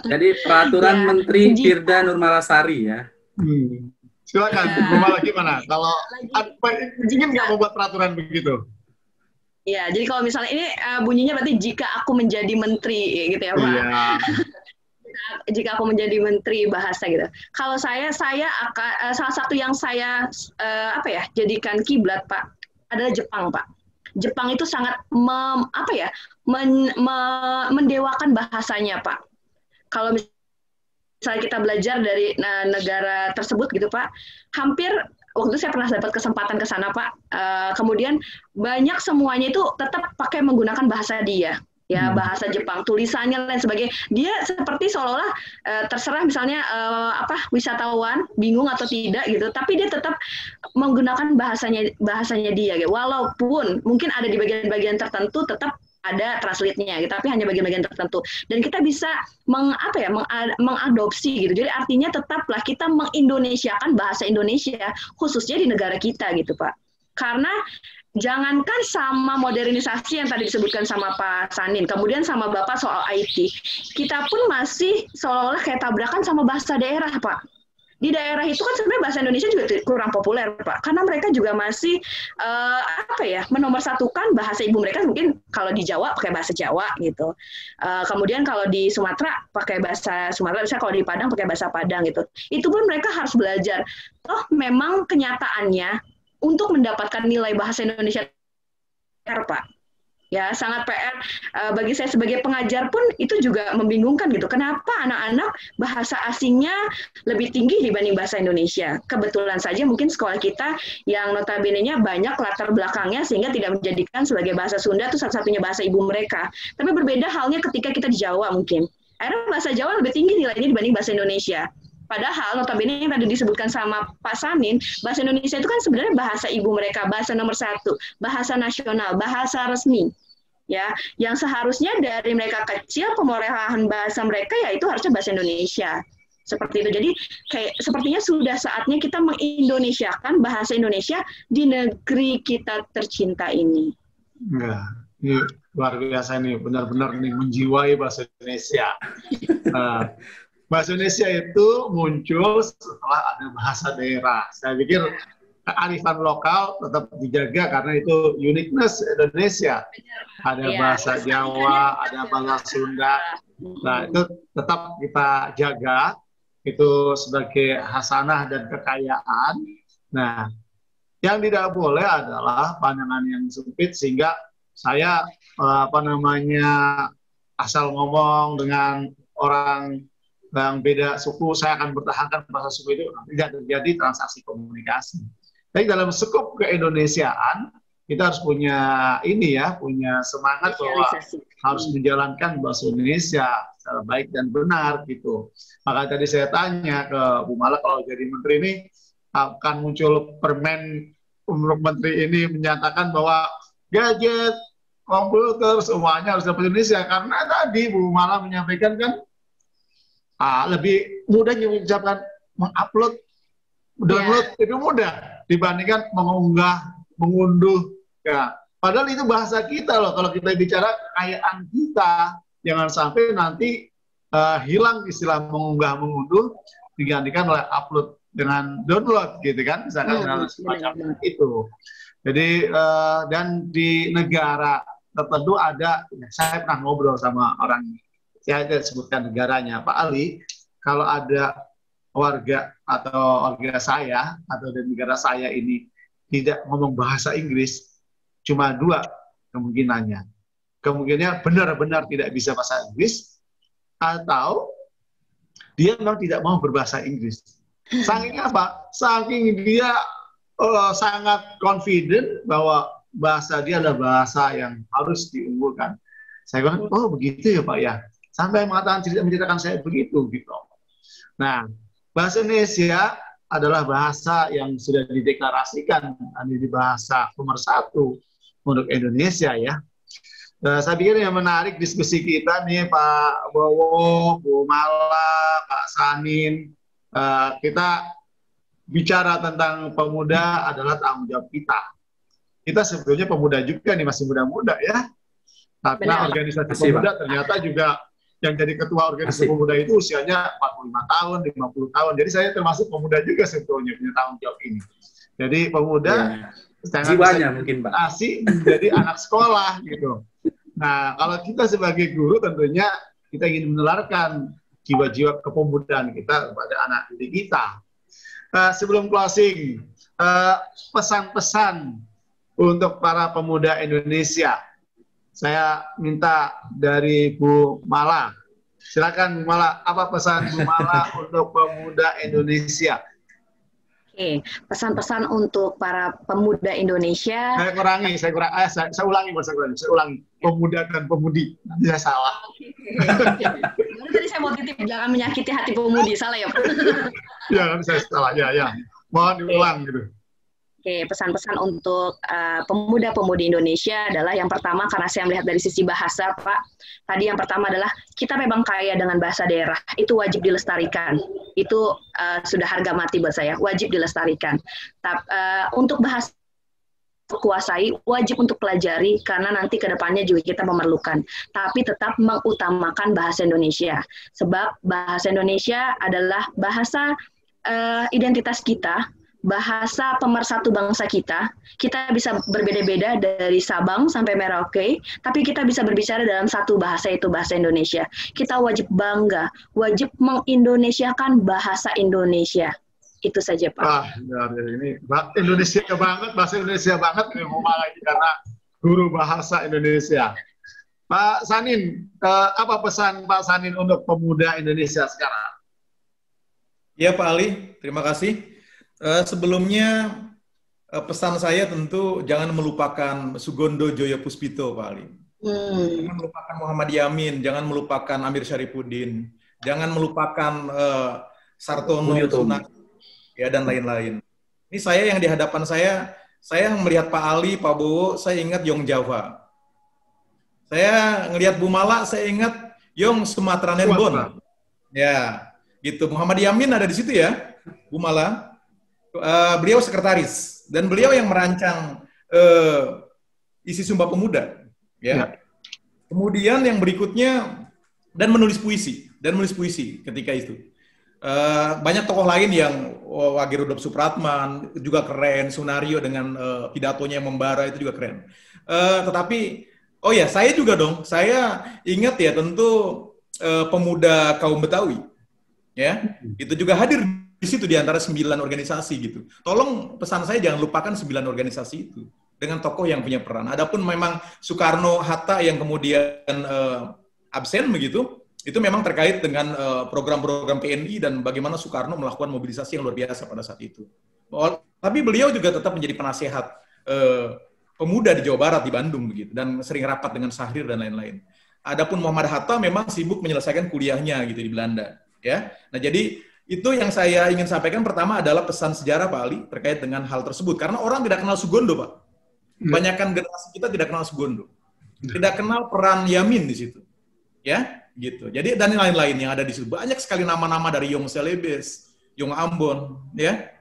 Jadi peraturan Menteri Firda Nurmalasari ya. Silakan, Bu Mala gimana? Kalau ingin nggak membuat peraturan begitu? Ya, jadi kalau misalnya ini bunyinya berarti jika aku menjadi menteri gitu ya Pak. Iya. Jika aku menjadi menteri bahasa gitu. Kalau saya akan salah satu yang saya jadikan kiblat Pak adalah Jepang Pak. Jepang itu sangat mendewakan bahasanya, Pak. Kalau misalnya kita belajar dari negara tersebut gitu, Pak, hampir waktu itu saya pernah dapat kesempatan ke sana, Pak. Kemudian banyak semuanya itu tetap pakai menggunakan bahasa dia. Ya, bahasa Jepang, tulisannya lain sebagainya. Dia seperti seolah-olah terserah misalnya wisatawan bingung atau tidak gitu, tapi dia tetap menggunakan bahasanya dia gitu. Walaupun mungkin ada di bagian-bagian tertentu tetap ada translate-nya gitu, tapi hanya bagian-bagian tertentu. Dan kita bisa mengadopsi gitu. Jadi artinya tetaplah kita mengindonesiakan bahasa Indonesia khususnya di negara kita gitu, Pak. Karena jangankan sama modernisasi yang tadi disebutkan sama Pak Sanin, kemudian sama Bapak soal IT, kita pun masih seolah-olah kayak tabrakan sama bahasa daerah, Pak. Di daerah itu kan sebenarnya bahasa Indonesia juga kurang populer, Pak, karena mereka juga masih menomorsatukan bahasa ibu mereka. Mungkin kalau di Jawa pakai bahasa Jawa gitu, kemudian kalau di Sumatera pakai bahasa Sumatera, misalnya kalau di Padang pakai bahasa Padang gitu. Itu pun mereka harus belajar. Toh memang kenyataannya untuk mendapatkan nilai bahasa Indonesia PR, Pak. Ya, sangat PR. Bagi saya sebagai pengajar pun itu juga membingungkan gitu. Kenapa anak-anak bahasa asingnya lebih tinggi dibanding bahasa Indonesia? Kebetulan saja mungkin sekolah kita yang notabene-nya banyak latar belakangnya sehingga tidak menjadikan sebagai bahasa Sunda itu satu-satunya bahasa ibu mereka. Tapi berbeda halnya ketika kita di Jawa mungkin. Akhirnya bahasa Jawa lebih tinggi nilainya dibanding bahasa Indonesia. Padahal notabene yang tadi disebutkan sama Pak Sanin, bahasa Indonesia itu kan sebenarnya bahasa ibu mereka, bahasa nomor 1, bahasa nasional, bahasa resmi. Ya, yang seharusnya dari mereka kecil pemolehan bahasa mereka yaitu harusnya bahasa Indonesia. Seperti itu. Jadi kayak sepertinya sudah saatnya kita mengindonesiakan bahasa Indonesia di negeri kita tercinta ini. Ya, ini luar biasa nih, benar-benar nih menjiwai bahasa Indonesia. Bahasa Indonesia itu muncul setelah ada bahasa daerah. Saya pikir kearifan lokal tetap dijaga karena itu uniqueness Indonesia. Ada bahasa Jawa, ada bahasa Sunda. Nah, itu tetap kita jaga. Itu sebagai hasanah dan kekayaan. Nah, yang tidak boleh adalah pandangan yang sempit sehingga saya asal ngomong dengan orang yang beda suku, saya akan bertahankan bahasa suku itu, tidak terjadi transaksi komunikasi. Tapi dalam skup keindonesiaan, kita harus punya punya semangat bahwa harus menjalankan bahasa Indonesia secara baik dan benar gitu. Maka tadi saya tanya ke Bu Mala, kalau jadi menteri ini akan muncul permen untuk menteri ini menyatakan bahwa gadget, komputer semuanya harus dapat Indonesia, karena tadi Bu Mala menyampaikan kan lebih mudah mengucapkan mengupload, download itu mudah dibandingkan mengunduh. Ya. Padahal itu bahasa kita loh. Kalau kita bicara kekayaan kita, jangan sampai nanti hilang istilah mengunduh digantikan oleh upload dengan download gitu kan, misalkan semacam itu. Jadi dan di negara tertentu ada, saya pernah ngobrol sama orang, saya tidak sebutkan negaranya, Pak Ali, kalau ada warga atau warga saya atau di negara saya ini tidak ngomong bahasa Inggris, cuma 2 kemungkinannya. Kemungkinannya benar-benar tidak bisa bahasa Inggris, atau dia memang tidak mau berbahasa Inggris. Saking apa? Saking dia sangat confident bahwa bahasa dia adalah bahasa yang harus diunggulkan. Saya bilang, oh begitu ya Pak ya. Sampai mengatakan menceritakan saya begitu gitu. Nah, bahasa Indonesia adalah bahasa yang sudah dideklarasikan menjadi bahasa nomor 1 untuk Indonesia ya. Saya pikir yang menarik diskusi kita nih Pak Bowo, Bu Mala, Pak Sanin, kita bicara tentang pemuda adalah tanggung jawab kita. Kita sebetulnya pemuda juga nih, masih muda-muda ya. Karena organisasi pemuda ternyata juga yang jadi ketua organisasi pemuda itu usianya 45 tahun, 50 tahun. Jadi saya termasuk pemuda juga sebetulnya punya tanggung jawab ini. Jadi pemuda jiwanya mungkin Pak. Asik menjadi anak sekolah gitu. Nah, kalau kita sebagai guru tentunya kita ingin menularkan jiwa-jiwa kepemudaan kita kepada anak didik kita. Sebelum closing, pesan-pesan untuk para pemuda Indonesia. Saya minta dari Bu Mala. Silakan Bu Mala, apa pesan Bu Mala untuk pemuda Indonesia? Oke, pesan-pesan untuk para pemuda Indonesia. Saya ulangi, Mas. Saya ulangi. Pemuda dan pemudi. Nanti saya salah. Tadi saya mau titip, jangan menyakiti hati pemudi. Salah ya, Pak? Ya, nanti saya salah. Ya. Mohon diulang gitu. Oke, pesan-pesan untuk pemuda-pemudi Indonesia adalah yang pertama, karena saya melihat dari sisi bahasa, Pak. Tadi yang pertama adalah kita memang kaya dengan bahasa daerah, itu wajib dilestarikan. Itu sudah harga mati buat saya, wajib dilestarikan. Untuk bahasa kuasai, wajib untuk pelajari, karena nanti ke depannya juga kita memerlukan. Tapi tetap mengutamakan bahasa Indonesia. Sebab bahasa Indonesia adalah bahasa identitas kita, bahasa pemersatu bangsa kita. Kita bisa berbeda-beda dari Sabang sampai Merauke, tapi kita bisa berbicara dalam satu bahasa, itu bahasa Indonesia. Kita wajib bangga, wajib mengindonesiakan bahasa Indonesia. Itu saja, Pak. Ini Indonesia banget, bahasa Indonesia banget ini lagi karena guru bahasa Indonesia. Pak Sanin, apa pesan Pak Sanin untuk pemuda Indonesia sekarang? Ya, Pak Ali, terima kasih. Sebelumnya pesan saya tentu jangan melupakan Sugondo Joyo Puspito, Pak Ali. Jangan melupakan Muhammad Yamin, jangan melupakan Amir Syarifuddin, jangan melupakan Sartono Sunardi, ya, dan lain-lain. Ini saya yang di hadapan saya melihat Pak Ali, Pak Bowo, saya ingat Yong Java. Saya ngelihat Bu Mala, saya ingat Yong Sumatera Nenbon. Ya, gitu. Muhammad Yamin ada di situ ya, Bu Mala. Beliau sekretaris dan beliau yang merancang isi Sumpah Pemuda, ya. Kemudian yang berikutnya dan menulis puisi ketika itu. Banyak tokoh lain yang Wage Rudolf Supratman juga keren, Sunario dengan pidatonya yang membara itu juga keren. Tetapi saya juga dong, saya ingat ya tentu pemuda kaum Betawi, ya, itu juga hadir di situ di antara 9 organisasi gitu. Tolong pesan saya jangan lupakan 9 organisasi itu dengan tokoh yang punya peran. Adapun memang Soekarno, Hatta yang kemudian absen begitu, itu memang terkait dengan program-program PNI dan bagaimana Soekarno melakukan mobilisasi yang luar biasa pada saat itu. Tapi beliau juga tetap menjadi penasehat pemuda di Jawa Barat, di Bandung begitu, dan sering rapat dengan Syahrir dan lain-lain. Adapun Muhammad Hatta memang sibuk menyelesaikan kuliahnya gitu di Belanda, ya. Nah, jadi itu yang saya ingin sampaikan. Pertama adalah pesan sejarah, Pak Ali, terkait dengan hal tersebut. Karena orang tidak kenal Sugondo, Pak. Kebanyakan generasi kita tidak kenal Sugondo. Tidak kenal peran Yamin di situ. Ya, gitu. Jadi, dan lain-lain yang ada di situ. Banyak sekali nama-nama dari Yong Celebes, Yong Ambon, ya.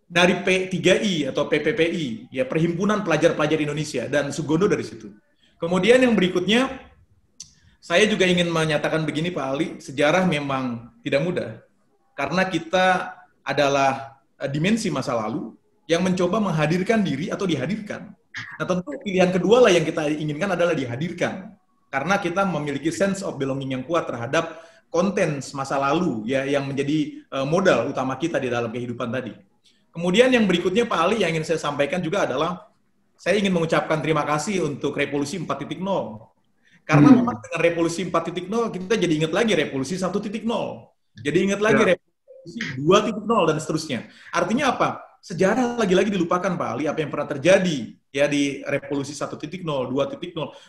Dari P3I atau PPPI, ya, Perhimpunan Pelajar-Pelajar Indonesia, dan Sugondo dari situ. Kemudian yang berikutnya, saya juga ingin menyatakan begini, Pak Ali, sejarah memang tidak mudah. Karena kita adalah dimensi masa lalu yang mencoba menghadirkan diri atau dihadirkan. Nah, tentu pilihan kedua lah yang kita inginkan adalah dihadirkan. Karena kita memiliki sense of belonging yang kuat terhadap konten masa lalu, ya, yang menjadi modal utama kita di dalam kehidupan tadi. Kemudian yang berikutnya, Pak Ali, yang ingin saya sampaikan juga adalah saya ingin mengucapkan terima kasih untuk Revolusi 4.0. Karena memang dengan Revolusi 4.0 kita jadi ingat lagi Revolusi 1.0. Jadi ingat lagi Revolusi 2.0 dan seterusnya. Artinya apa? Sejarah lagi-lagi dilupakan, Pak Ali, apa yang pernah terjadi ya di Revolusi 1.0, 2.0.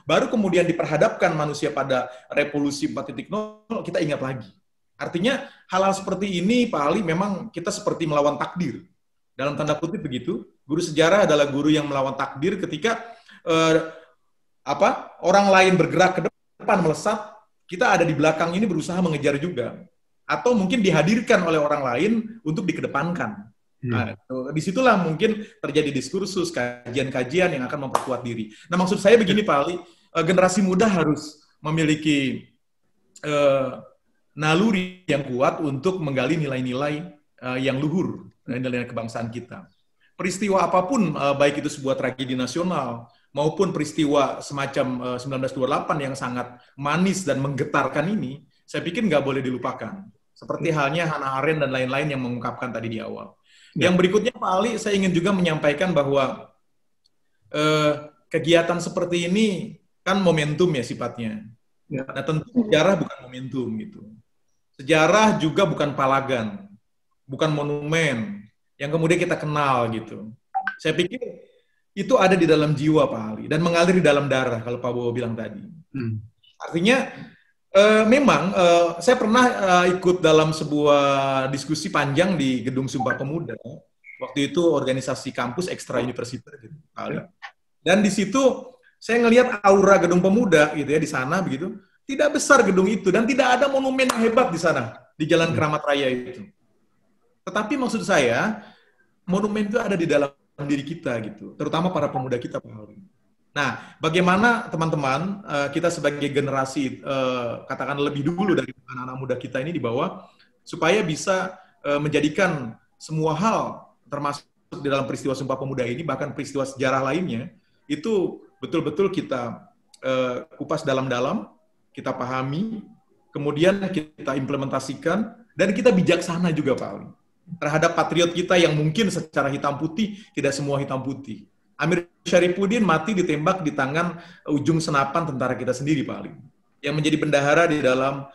Baru kemudian diperhadapkan manusia pada Revolusi 4.0, kita ingat lagi. Artinya hal-hal seperti ini, Pak Ali, memang kita seperti melawan takdir. Dalam tanda kutip begitu, guru sejarah adalah guru yang melawan takdir ketika orang lain bergerak ke depan melesat, kita ada di belakang ini berusaha mengejar juga, atau mungkin dihadirkan oleh orang lain untuk dikedepankan. Nah, disitulah mungkin terjadi diskursus, kajian-kajian yang akan memperkuat diri. Nah, maksud saya begini, Pak Ali, generasi muda harus memiliki naluri yang kuat untuk menggali nilai-nilai yang luhur, nilai-nilai kebangsaan kita. Peristiwa apapun, baik itu sebuah tragedi nasional, maupun peristiwa semacam 1928 yang sangat manis dan menggetarkan ini, saya pikir nggak boleh dilupakan. Seperti halnya Hannah Arendt dan lain-lain yang mengungkapkan tadi di awal. Yang berikutnya Pak Ali, saya ingin juga menyampaikan bahwa kegiatan seperti ini kan momentum ya sifatnya. Ya. Nah tentu sejarah bukan momentum gitu. Sejarah juga bukan palagan, bukan monumen yang kemudian kita kenal gitu. Saya pikir itu ada di dalam jiwa Pak Ali dan mengalir di dalam darah kalau Pak Bowo bilang tadi. Artinya memang saya pernah ikut dalam sebuah diskusi panjang di Gedung Sumpah Pemuda. Waktu itu organisasi kampus ekstra universitas gitu, Pak Ali. Dan di situ saya ngelihat aura Gedung Pemuda gitu ya di sana begitu. Tidak besar gedung itu dan tidak ada monumen yang hebat di sana di Jalan Keramat Raya itu. Tetapi maksud saya monumen itu ada di dalam diri kita gitu, terutama para pemuda kita Pak Ali. Nah, bagaimana teman-teman kita sebagai generasi katakan lebih dulu dari anak-anak muda kita ini di bawah supaya bisa menjadikan semua hal termasuk di dalam peristiwa Sumpah Pemuda ini bahkan peristiwa sejarah lainnya itu betul-betul kita kupas dalam-dalam, kita pahami, kemudian kita implementasikan, dan kita bijaksana juga Pak Ali, terhadap patriot kita yang mungkin secara hitam putih, tidak semua hitam putih. Amir Syarifuddin mati ditembak di tangan ujung senapan tentara kita sendiri Pak Ali, yang menjadi bendahara di dalam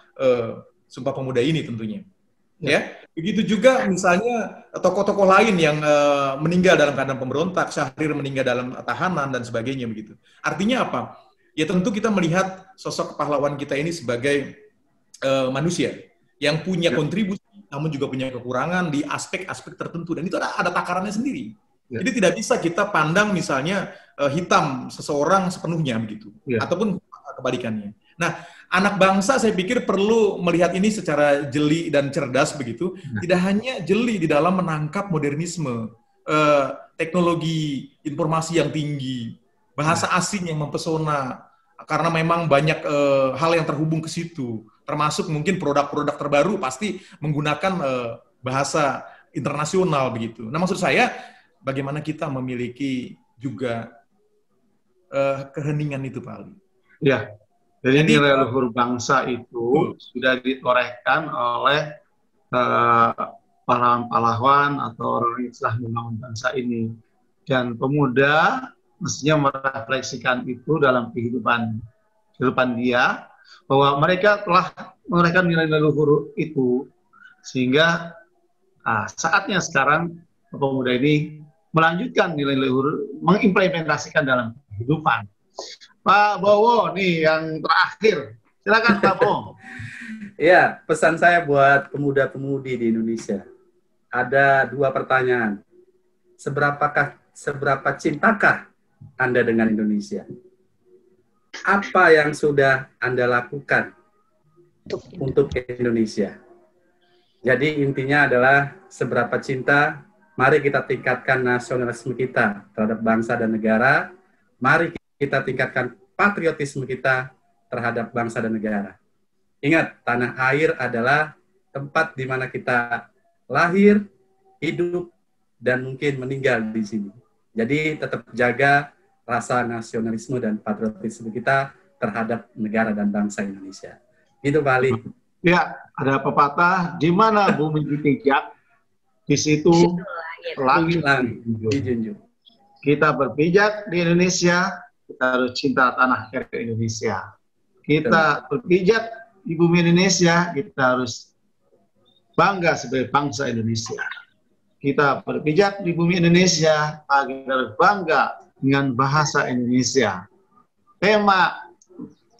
Sumpah Pemuda ini tentunya. Ya, begitu juga misalnya tokoh-tokoh lain yang meninggal dalam keadaan pemberontak, Syahrir meninggal dalam tahanan dan sebagainya begitu. Artinya apa? Ya tentu kita melihat sosok pahlawan kita ini sebagai manusia yang punya kontribusi, namun juga punya kekurangan di aspek-aspek tertentu dan itu ada takarannya sendiri. Jadi tidak bisa kita pandang misalnya hitam seseorang sepenuhnya begitu, ataupun kebalikannya. Nah, anak bangsa saya pikir perlu melihat ini secara jeli dan cerdas begitu. Tidak hanya jeli di dalam menangkap modernisme, teknologi informasi yang tinggi, bahasa asing yang mempesona, karena memang banyak hal yang terhubung ke situ. Termasuk mungkin produk-produk terbaru pasti menggunakan bahasa internasional begitu. Nah, maksud saya bagaimana kita memiliki juga keheningan itu Pak Ali. Ya. Jadi nilai luhur bangsa itu sudah ditorehkan oleh pahlawan-pahlawan atau orang yang telah membangun bangsa ini. Dan pemuda mestinya merefleksikan itu dalam kehidupan dia, bahwa mereka telah menorehkan nilai-nilai luhur itu, sehingga saatnya sekarang pemuda ini melanjutkan nilai-nilai luhur, mengimplementasikan dalam kehidupan. Pak Bowo nih yang terakhir, silakan Pak Bowo. Ya, pesan saya buat pemuda-pemudi di Indonesia. Ada 2 pertanyaan. Seberapa cintakah Anda dengan Indonesia? Apa yang sudah Anda lakukan untuk Indonesia? Jadi intinya adalah seberapa cinta, mari kita tingkatkan nasionalisme kita terhadap bangsa dan negara. Mari kita tingkatkan patriotisme kita terhadap bangsa dan negara. Ingat, tanah air adalah tempat di mana kita lahir, hidup, dan mungkin meninggal di sini. Jadi tetap jaga rasa nasionalisme dan patriotisme kita terhadap negara dan bangsa Indonesia. Gitu Pak Ali. Ya, ada pepatah, di mana bumi dipijak, di situ langit dijunjung. Kita berpijak di Indonesia, kita harus cinta tanah air Indonesia. Kita berpijak di bumi Indonesia, kita harus bangga sebagai bangsa Indonesia. Kita berpijak di bumi Indonesia, kita harus bangga dengan bahasa Indonesia. Tema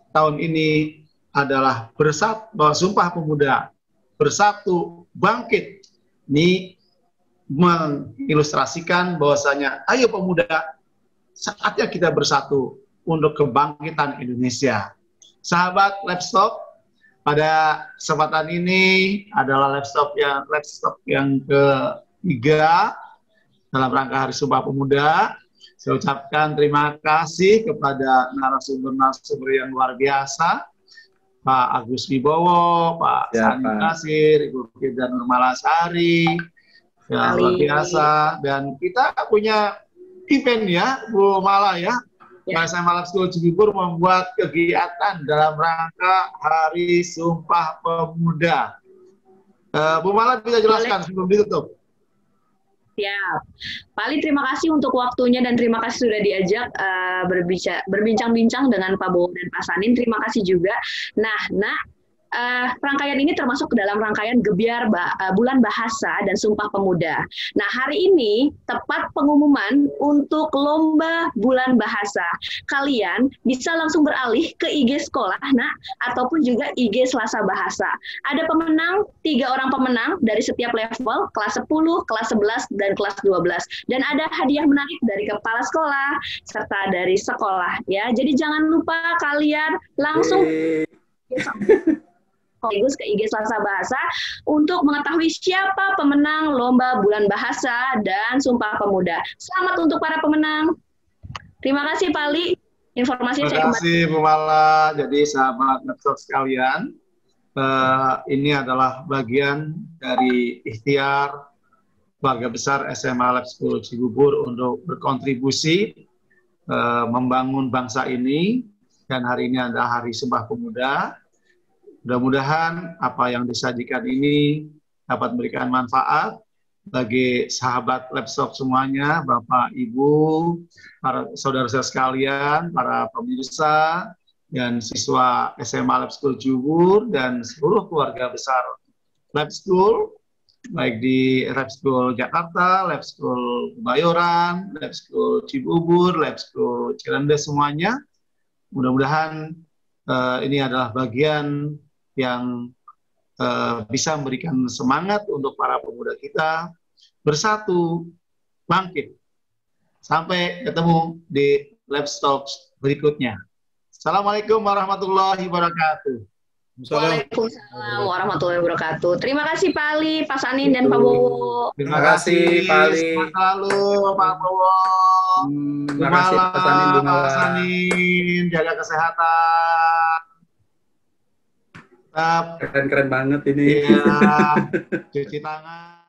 tahun ini adalah bersatu, bahwa Sumpah Pemuda bersatu bangkit. Ini mengilustrasikan bahwasanya ayo pemuda, saatnya kita bersatu untuk kebangkitan Indonesia. Sahabat Lapstop, pada kesempatan ini adalah laptop yang ketiga dalam rangka Hari Sumpah Pemuda. Saya ucapkan terima kasih kepada narasumber-narasumber yang luar biasa, Pak Agus Wibowo, Pak Sani Nasir, Ibu Firda Nurmalasari, ya, luar biasa. Dan kita punya event ya, Bu Mala ya. SMA Lab School Cibubur membuat kegiatan dalam rangka Hari Sumpah Pemuda. Bu Mala bisa jelaskan sebelum ditutup? Siap. Pak Ali, terima kasih untuk waktunya dan terima kasih sudah diajak berbincang-bincang dengan Pak Bowo dan Pak Sanin. Terima kasih juga. Nah, rangkaian ini termasuk ke dalam rangkaian Gebiar Bulan Bahasa dan Sumpah Pemuda. Nah, hari ini tepat pengumuman untuk Lomba Bulan Bahasa. Kalian bisa langsung beralih ke IG sekolah, ataupun juga IG Selasa Bahasa. Ada pemenang, 3 orang pemenang dari setiap level, kelas 10, kelas 11, dan kelas 12. Dan ada hadiah menarik dari kepala sekolah, serta dari sekolah. Ya, jadi jangan lupa kalian langsung sekaligus ke IG Selasa Bahasa untuk mengetahui siapa pemenang Lomba Bulan Bahasa dan Sumpah Pemuda. Selamat untuk para pemenang. Terima kasih Pak Ali. Informasinya Terima kasih Bu Mala. Jadi sahabat Network sekalian, ini adalah bagian dari ikhtiar keluarga besar SMA Lab School Cibubur untuk berkontribusi membangun bangsa ini, dan hari ini adalah Hari Sumpah Pemuda. Mudah-mudahan apa yang disajikan ini dapat memberikan manfaat bagi sahabat Labshop semuanya, Bapak, Ibu, para saudara-saudara sekalian, para pemirsa, dan siswa SMA Lab School Cibubur, dan seluruh keluarga besar Lab School, baik di Lab School Jakarta, Lab School Kebayoran, Lab School Cibubur, Lab School Cirendes semuanya. Mudah-mudahan ini adalah bagian yang bisa memberikan semangat untuk para pemuda kita bersatu, bangkit. Sampai ketemu di Labstock berikutnya. Assalamualaikum warahmatullahi wabarakatuh. Waalaikumsalam warahmatullahi wabarakatuh. Terima kasih Pak Ali, Pak Sanin, dan Pak Bowo. Terima kasih Pak Ali. Selamat lalu Pak Bowo. Terima kasih Pak Sanin, Bu Mala. Pak Sanin, jaga kesehatan. Keren-keren banget ini. Iya, cuci tangan.